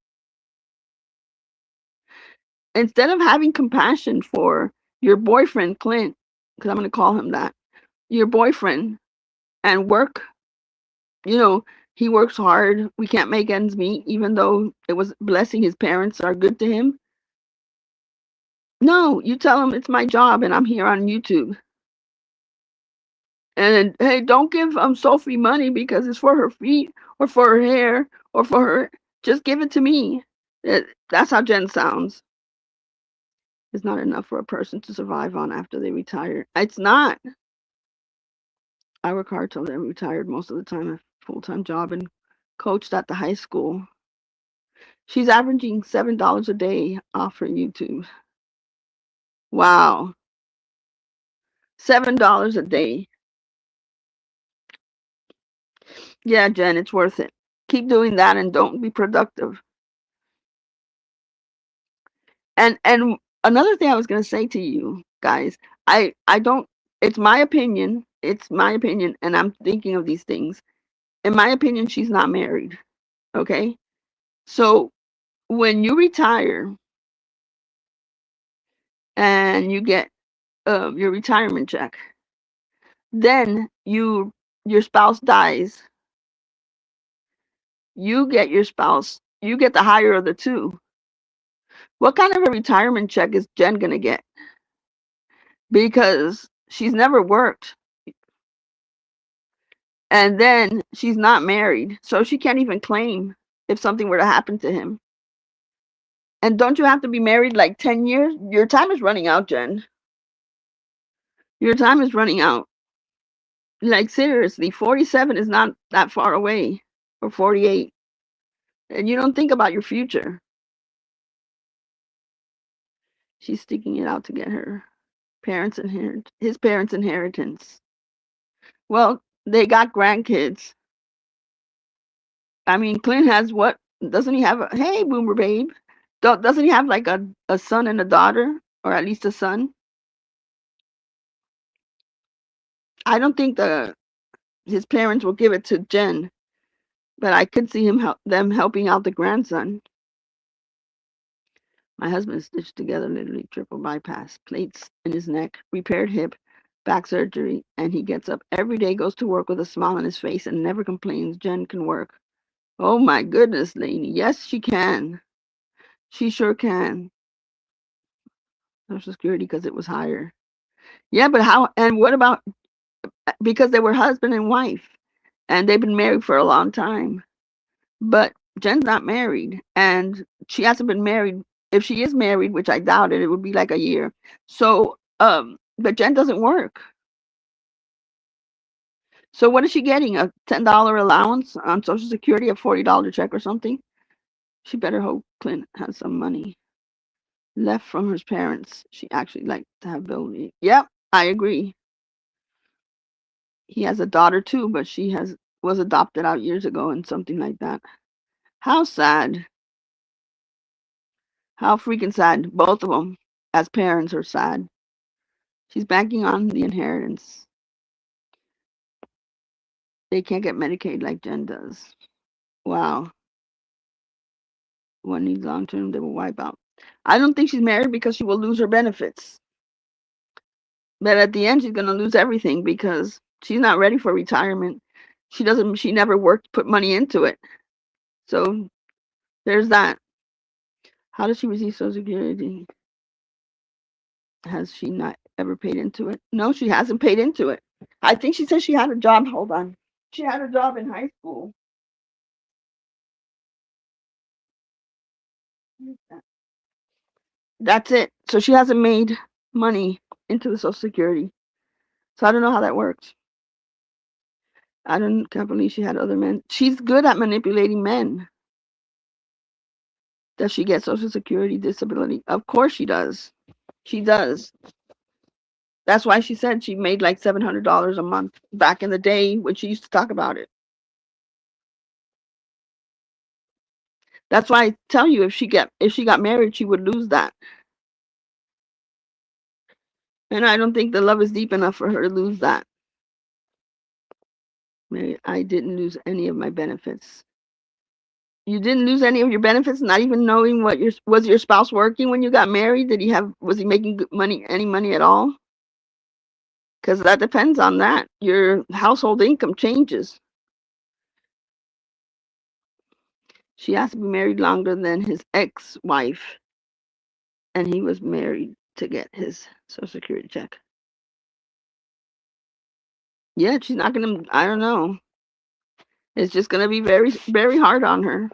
Instead of having compassion for your boyfriend, Clint, because I'm going to call him that, your boyfriend, and work, you know, he works hard. We can't make ends meet, even though it was blessing his parents are good to him. No, you tell him it's my job and I'm here on YouTube. And hey, don't give Sophie money because it's for her feet or for her hair or for her. Just give it to me. That's how Jen sounds. It's not enough for a person to survive on after they retire. It's not. I work hard till they're retired most of the time. A full-time job and coached at the high school. She's averaging $7 a day off her YouTube. Wow. $7 a day. Yeah, Jen, it's worth it. Keep doing that and don't be productive. And another thing I was gonna say to you guys, I don't. It's my opinion. It's my opinion, and I'm thinking of these things. In my opinion, she's not married. Okay, so when you retire and you get your retirement check, then your spouse dies. You get your spouse. You get the higher of the two. What kind of a retirement check is Jen gonna get? Because she's never worked. And then she's not married, so she can't even claim if something were to happen to him. And don't you have to be married like 10 years? Your time is running out, Jen. Your time is running out. Like, seriously, 47 is not that far away, or 48. And you don't think about your future. She's sticking it out to get her his parents' inheritance. Well, they got grandkids. I mean, Clint has what? Doesn't he have a, hey, Boomer Babe? Doesn't he have like a son and a daughter, or at least a son? I don't think his parents will give it to Jen, but I could see them helping out the grandson. My husband stitched together literally triple bypass, plates in his neck, repaired hip, back surgery, and he gets up every day, goes to work with a smile on his face, and never complains. Jen can work. Oh my goodness, Lainey. Yes, she can. She sure can. Social Security because it was higher. Yeah, but how? And what about because they were husband and wife, and they've been married for a long time. But Jen's not married, and she hasn't been married. If she is married, which I doubt it, it would be like a year. So, but Jen doesn't work. So what is she getting? A $10 allowance on Social Security, a $40 check or something? She better hope Clint has some money left from his parents. She actually liked to have ability. Yep, I agree. He has a daughter too, but she was adopted out years ago and something like that. How sad. How freaking sad. Both of them, as parents, are sad. She's banking on the inheritance. They can't get Medicaid like Jen does. Wow. One needs long term, they will wipe out. I don't think she's married because she will lose her benefits. But at the end, she's going to lose everything because she's not ready for retirement. She never worked, put money into it. So there's that. How does she receive Social Security? Has she not ever paid into it? No, she hasn't paid into it. I think she said she had a job. Hold on. She had a job in high school. That's it. So she hasn't made money into the Social Security. So I don't know how that works. Can't believe she had other men. She's good at manipulating men. Does she get Social Security disability? Of course she does. She does. That's why she said she made like $700 a month back in the day when she used to talk about it. That's why I tell you if she got married, she would lose that. And I don't think the love is deep enough for her to lose that. I didn't lose any of my benefits. You didn't lose any of your benefits, not even knowing was your spouse working when you got married? Was he making good money, any money at all? Because that depends on that. Your household income changes. She has to be married longer than his ex-wife, and he was married to get his Social Security check. Yeah, she's not gonna. I don't know. It's just gonna be very, very hard on her.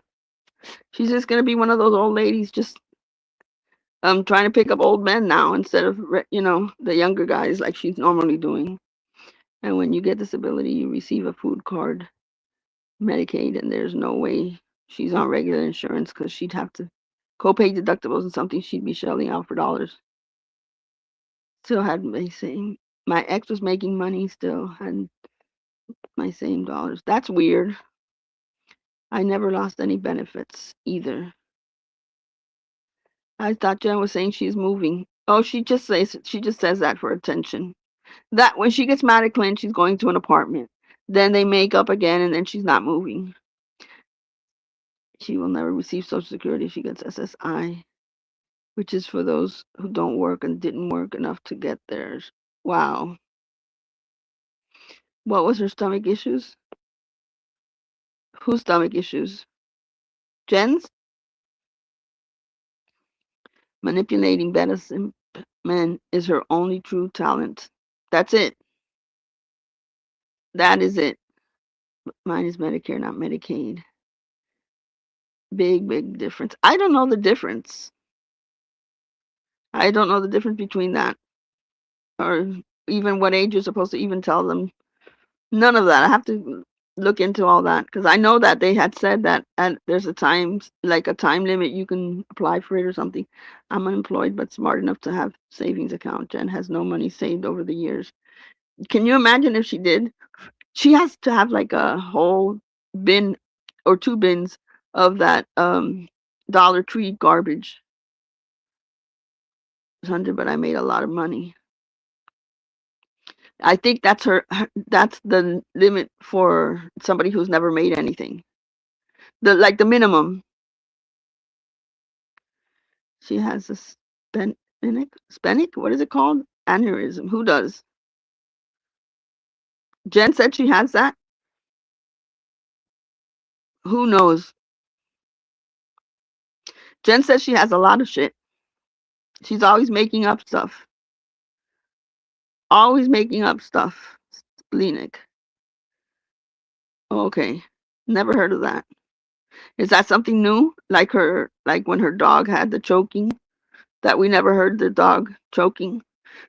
She's just gonna be one of those old ladies, just trying to pick up old men now instead of the younger guys like she's normally doing. And when you get disability, you receive a food card, Medicaid, and there's no way she's on regular insurance because she'd have to copay deductibles and something she'd be shelling out for dollars. Still had my ex was making money, still had my same dollars. That's weird. I never lost any benefits either. I thought Jen was saying she's moving. Oh, she just says that for attention. That when she gets mad at Clint, she's going to an apartment. Then they make up again, and then she's not moving. She will never receive Social Security if she gets SSI, which is for those who don't work and didn't work enough to get theirs. Wow. What was her stomach issues? Whose stomach issues? Jen's? Manipulating medicine men is her only true talent. That's it. That is it. Mine is Medicare, not Medicaid. Big, big difference. I don't know the difference. I don't know the difference between that or even what age you're supposed to even tell them. None of that. I have to look into all that because I know that they had said that there's a time limit you can apply for it or something. I'm unemployed but smart enough to have savings account. Jen has no money saved over the years. Can you imagine if she did? She has to have like a whole bin or two bins of that Dollar Tree garbage. 100, but I made a lot of money. I think that's the limit for somebody who's never made anything. The minimum. She has a splenic, what is it called? Aneurysm. Who does? Jen said she has that. Who knows? Jen says she has a lot of shit. She's always making up stuff. Always making up stuff. Splenic. Okay. Never heard of that. Is that something new? Like when her dog had the choking, that we never heard the dog choking.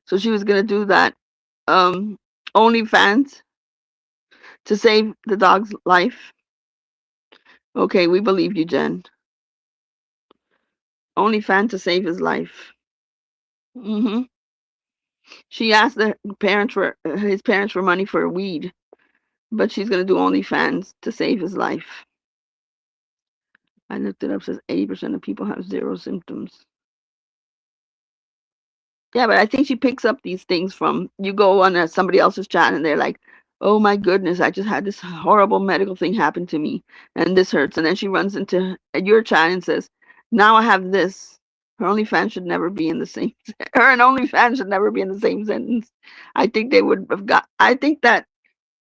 So she was gonna do that OnlyFans to save the dog's life. Okay, we believe you, Jen. OnlyFans to save his life. Hmm. She asked his parents for money for weed, but she's gonna do OnlyFans to save his life. I looked it up. Says 80% of people have zero symptoms. Yeah, but I think she picks up these things from you go on somebody else's chat and they're like, "Oh my goodness, I just had this horrible medical thing happen to me and this hurts." And then she runs into your chat and says, "Now I have this." Her OnlyFans should never be in the same. Her and OnlyFans should never be in the same sentence. I think they would have got. I think that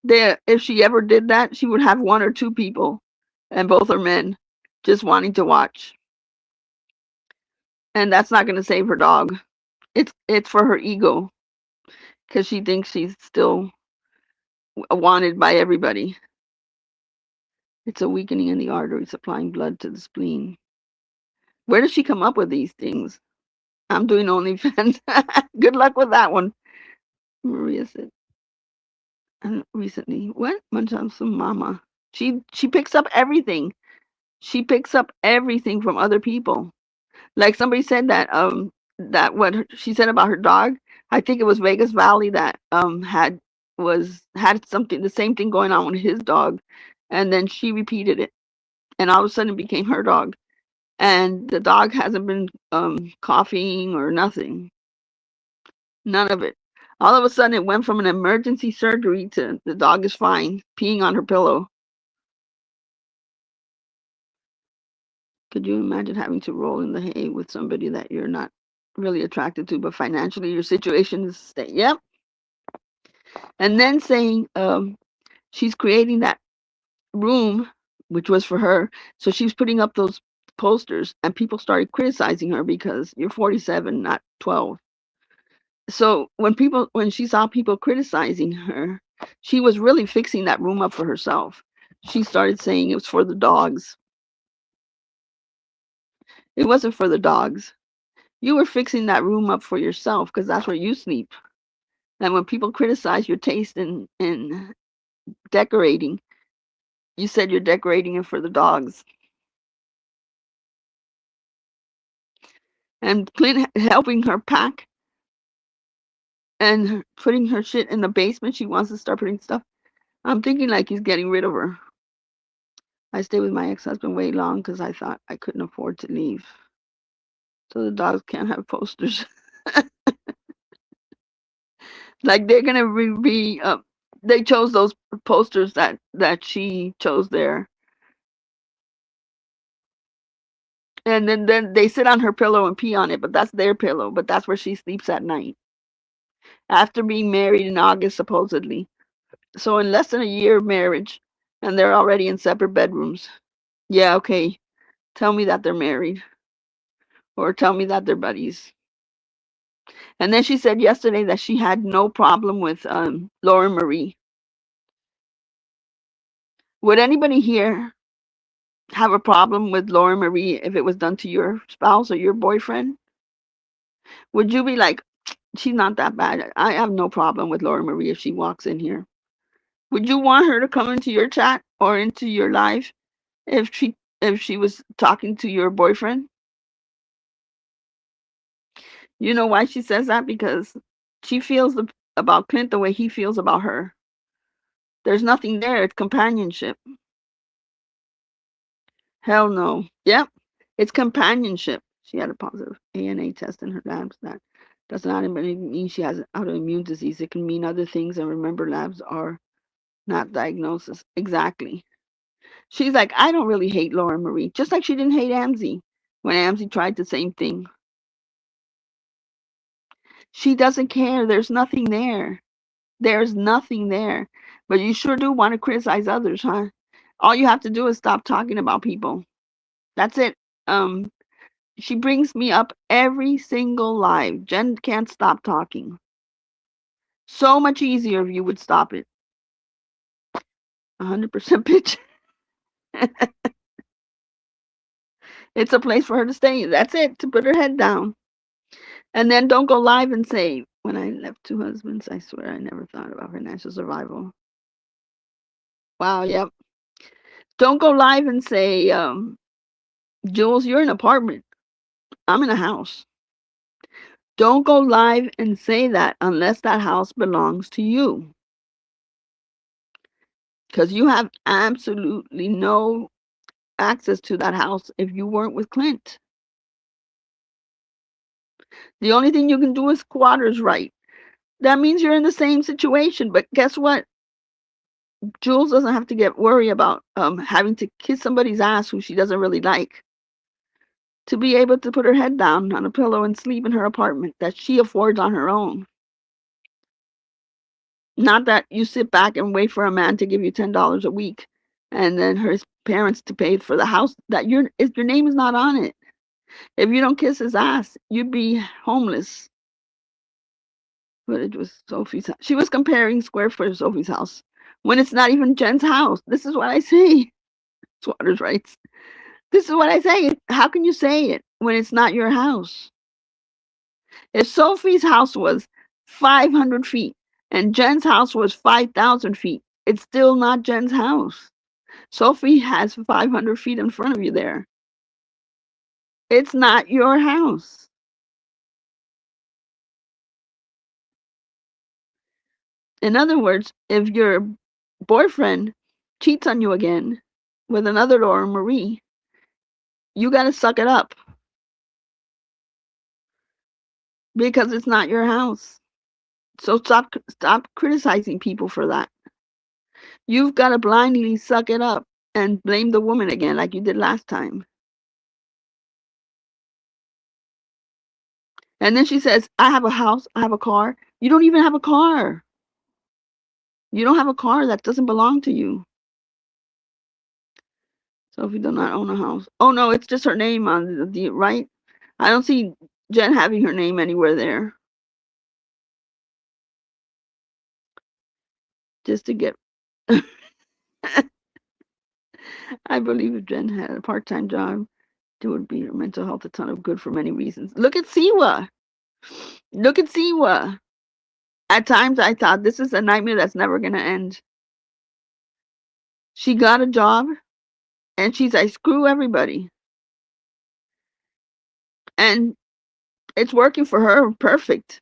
if she ever did that, she would have one or two people, and both are men, just wanting to watch, and that's not going to save her dog. It's for her ego because she thinks she's still wanted by everybody. It's a weakening in the artery supplying blood to the spleen. Where does she come up with these things? I'm doing OnlyFans. Good luck with that one. Maria said, and recently, what? Some mama. She picks up everything. She picks up everything from other people. Like somebody said that what she said about her dog. I think it was Vegas Valley that had something the same thing going on with his dog, and then she repeated it, and all of a sudden it became her dog, and the dog hasn't been coughing or nothing, none of it. All of a sudden it went from an emergency surgery to the dog is fine, peeing on her pillow. Could you imagine having to roll in the hay with somebody that you're not really attracted to, but financially your situation is yep. And then saying she's creating that room, which was for her. So she was putting up those posters, and people started criticizing her because you're 47, not 12. So when she saw people criticizing her, she was really fixing that room up for herself. She started saying it was for the dogs. It wasn't for the dogs. You were fixing that room up for yourself because that's where you sleep. And when people criticize your taste in decorating, you said you're decorating it for the dogs. And Clint helping her pack and putting her shit in the basement. She wants to start putting stuff. I'm thinking like he's getting rid of her. I stayed with my ex-husband way long because I thought I couldn't afford to leave. So the dogs can't have posters. Like they're gonna be they chose those posters that she chose there, and then they sit on her pillow and pee on it, but that's their pillow, but that's where she sleeps at night after being married in August supposedly. So in less than a year of marriage, and they're already in separate bedrooms. Yeah, okay. Tell me that they're married, or tell me that they're buddies. And then she said yesterday that she had no problem with Laura Marie. Would anybody here have a problem with Laura Marie if it was done to your spouse or your boyfriend? Would you be like, she's not that bad? I have no problem with Laura Marie if she walks in here. Would you want her to come into your chat or into your live if she was talking to your boyfriend? You know why she says that? Because she feels about Clint the way he feels about her. There's nothing there. It's companionship. Hell no. Yep. It's companionship. She had a positive ANA test in her labs. That does not mean she has autoimmune disease. It can mean other things. And remember, labs are not diagnosis. Exactly. She's like, I don't really hate Laura Marie. Just like she didn't hate Amzi when Amzi tried the same thing. She doesn't care. There's nothing there. There's nothing there. But you sure do want to criticize others, huh? All you have to do is stop talking about people. That's it. Um, she brings me up every single live. Jen can't stop talking. So much easier if you would stop it. 100% pitch. It's a place for her to stay. That's it, to put her head down. And then don't go live and say, when I left two husbands, I swear I never thought about financial survival. Wow, yep. Don't go live and say, Jules, you're in an apartment. I'm in a house. Don't go live and say that unless that house belongs to you. Because you have absolutely no access to that house if you weren't with Clint. The only thing you can do is squatters right. That means you're in the same situation. But guess what? Jules doesn't have to get worry about having to kiss somebody's ass who she doesn't really like, to be able to put her head down on a pillow and sleep in her apartment that she affords on her own. Not that you sit back and wait for a man to give you $10 a week and then his parents to pay for the house that if your name is not on it. If you don't kiss his ass, you'd be homeless. But it was Sophie's house. She was comparing square foot of Sophie's house when it's not even Jen's house. This is what I say. Squatters' rights. This is what I say. How can you say it when it's not your house? If Sophie's house was 500 feet and Jen's house was 5,000 feet, it's still not Jen's house. Sophie has 500 feet in front of you there. It's not your house. In other words, if your boyfriend cheats on you again with another Laura Marie, you got to suck it up because it's not your house. So stop criticizing people for that. You've got to blindly suck it up and blame the woman again like you did last time. And then she says, I have a house, I have a car. You don't even have a car. You don't have a car that doesn't belong to you. Sophie does not own a house. Oh no, it's just her name on the deed, right? I don't see Jen having her name anywhere there. Just to get I believe if Jen had a part-time job, it would be her mental health a ton of good for many reasons. Look at Siwa. Look at Siwa. At times I thought this is a nightmare that's never gonna end. She got a job and she's like, screw everybody. And it's working for her perfect.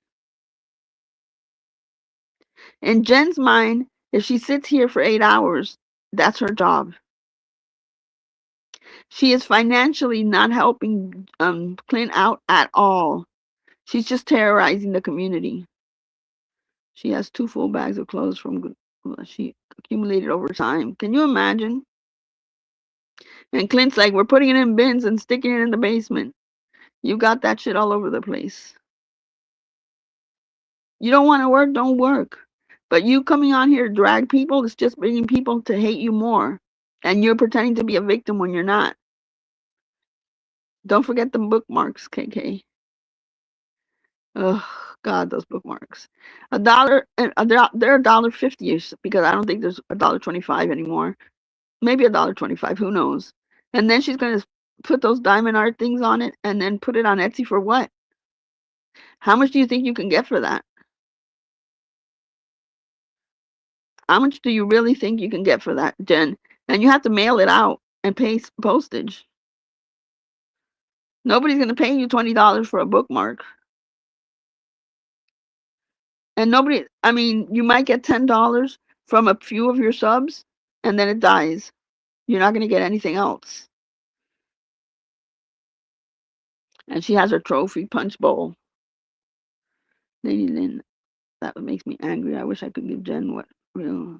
In Jen's mind, if she sits here for 8 hours, that's her job. She is financially not helping Clint out at all. She's just terrorizing the community. She has 2 full bags of clothes from she accumulated over time. Can you imagine? And Clint's like, we're putting it in bins and sticking it in the basement. You got that shit all over the place. You don't want to work, don't work. But you coming on here to drag people is just bringing people to hate you more. And you're pretending to be a victim when you're not. Don't forget the bookmarks, KK. Oh God, those bookmarks. $1 and they're $1.50 because I don't think there's $1.25 anymore. Maybe $1.25, who knows? And then she's gonna put those diamond art things on it and then put it on Etsy for what? How much do you think you can get for that? How much do you really think you can get for that, Jen? And you have to mail it out and pay postage. Nobody's gonna pay you $20 for a bookmark. And nobody, I mean, you might get $10 from a few of your subs and then it dies. You're not going to get anything else. And she has her trophy punch bowl. Lady Lynn, that makes me angry. I wish I could give Jen what real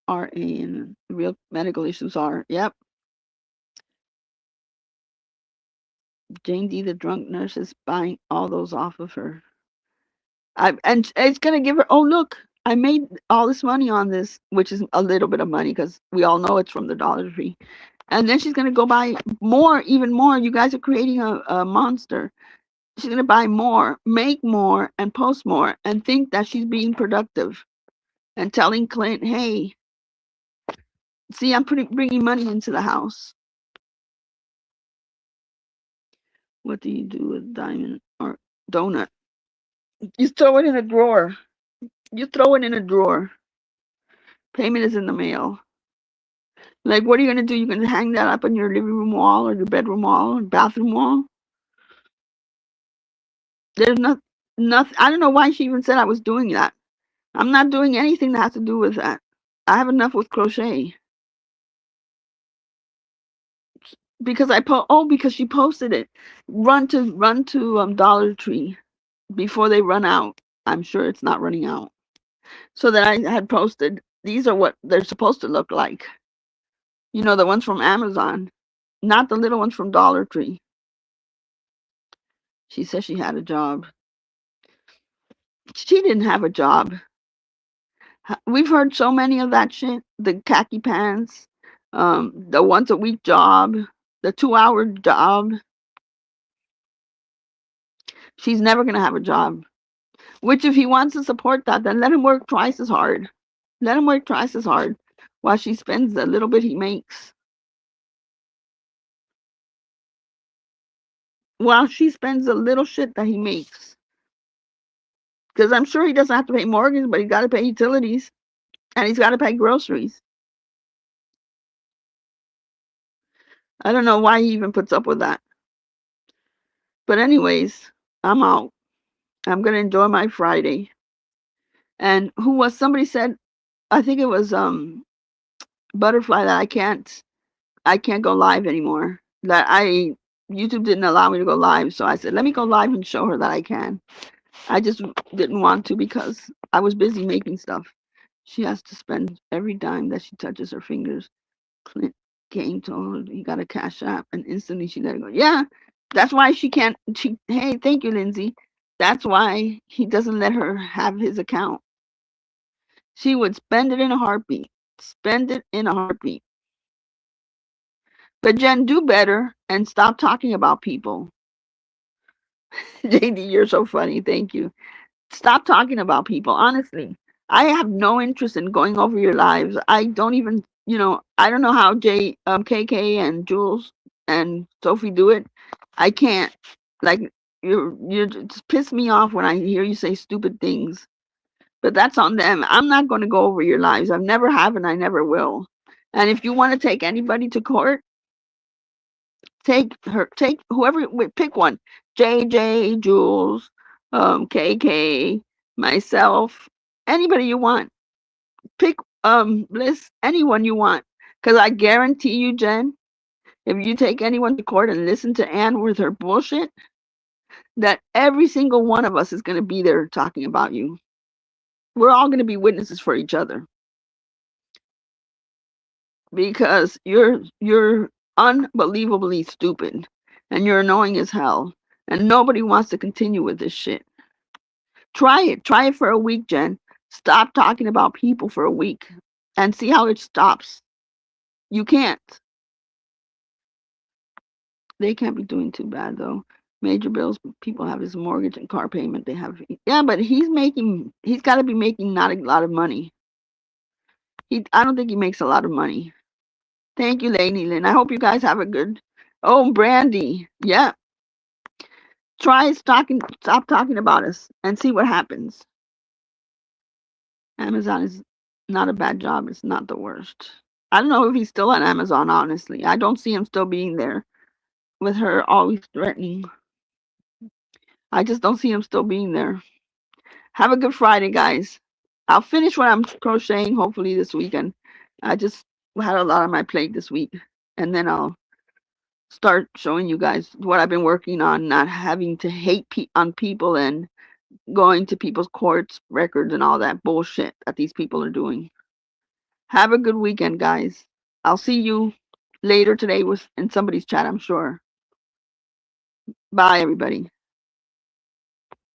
RA and real medical issues are. Yep. Jane D, the drunk nurse, is buying all those off of her. And it's going to give her, oh, look, I made all this money on this, which is a little bit of money because we all know it's from the Dollar Tree. And then she's going to go buy more, even more. You guys are creating a monster. She's going to buy more, make more, and post more and think that she's being productive and telling Clint, hey, see, I'm bringing money into the house. What do you do with diamond or donut? You throw it in a drawer. You throw it in a drawer. Payment is in the mail. Like, what are you going to do? You're going to hang that up on your living room wall or your bedroom wall or bathroom wall? There's nothing. I don't know why she even said I was doing that. I'm not doing anything that has to do with that. I have enough with crochet. because because she posted it. Run to Dollar Tree before they run out. I'm sure it's not running out. So that I had posted, these are what they're supposed to look like. You know, the ones from Amazon, not the little ones from Dollar Tree. She says she had a job. She didn't have a job. We've heard so many of that shit. The khaki pants, the once a week job, the 2 hour job. She's never gonna have a job. Which, if he wants to support that, then let him work twice as hard. Let him work twice as hard while she spends the little bit he makes. While she spends the little shit that he makes. Because I'm sure he doesn't have to pay mortgage, but he's got to pay utilities and he's got to pay groceries. I don't know why he even puts up with that. But anyways, I'm out. I'm gonna enjoy my Friday. And somebody said, I think it was Butterfly, that I can't go live anymore. That YouTube didn't allow me to go live, so I said, let me go live and show her that I can. I just didn't want to because I was busy making stuff. She has to spend every dime that she touches her fingers. Clint Kane told her he got a cash app, and instantly she let it go. Yeah, that's why she can't. Hey, thank you, Lindsay. That's why he doesn't let her have his account. She would spend it in a heartbeat. Spend it in a heartbeat. But Jen, do better and stop talking about people. JD, you're so funny. Thank you. Stop talking about people. Honestly, I have no interest in going over your lives. I don't even, I don't know how KK and Jules and Sophie do it. I can't. Like, you just piss me off when I hear you say stupid things. But that's on them. I'm not going to go over your lives. I've never have and I never will. And if you want to take anybody to court, take whoever, pick one. JJ, Jules, KK, myself, anybody you want. Pick Bliss, anyone you want. Because I guarantee you, Jen, if you take anyone to court and listen to Anne with her bullshit, that every single one of us is going to be there talking about you. We're all going to be witnesses for each other. Because you're unbelievably stupid and you're annoying as hell and nobody wants to continue with this shit. Try it for a week, Jen. Stop talking about people for a week and see how it stops. You can't. They can't be doing too bad though. Major bills, people have his mortgage and car payment. They have, yeah, but he's got to be making not a lot of money. I don't think he makes a lot of money. Thank you, Lady Lynn. I hope you guys have a good. Oh, Brandy. Yeah. Stop talking about us and see what happens. Amazon is not a bad job. It's not the worst. I don't know if he's still on Amazon, honestly. I don't see him still being there with her always threatening. I just don't see him still being there. Have a good Friday, guys. I'll finish what I'm crocheting hopefully this weekend. I just had a lot on my plate this week. And then I'll start showing you guys what I've been working on, not having to hate on people and going to people's courts records and all that bullshit that these people are doing. Have a good weekend, guys. I'll see you later today in somebody's chat, I'm sure. Bye, everybody.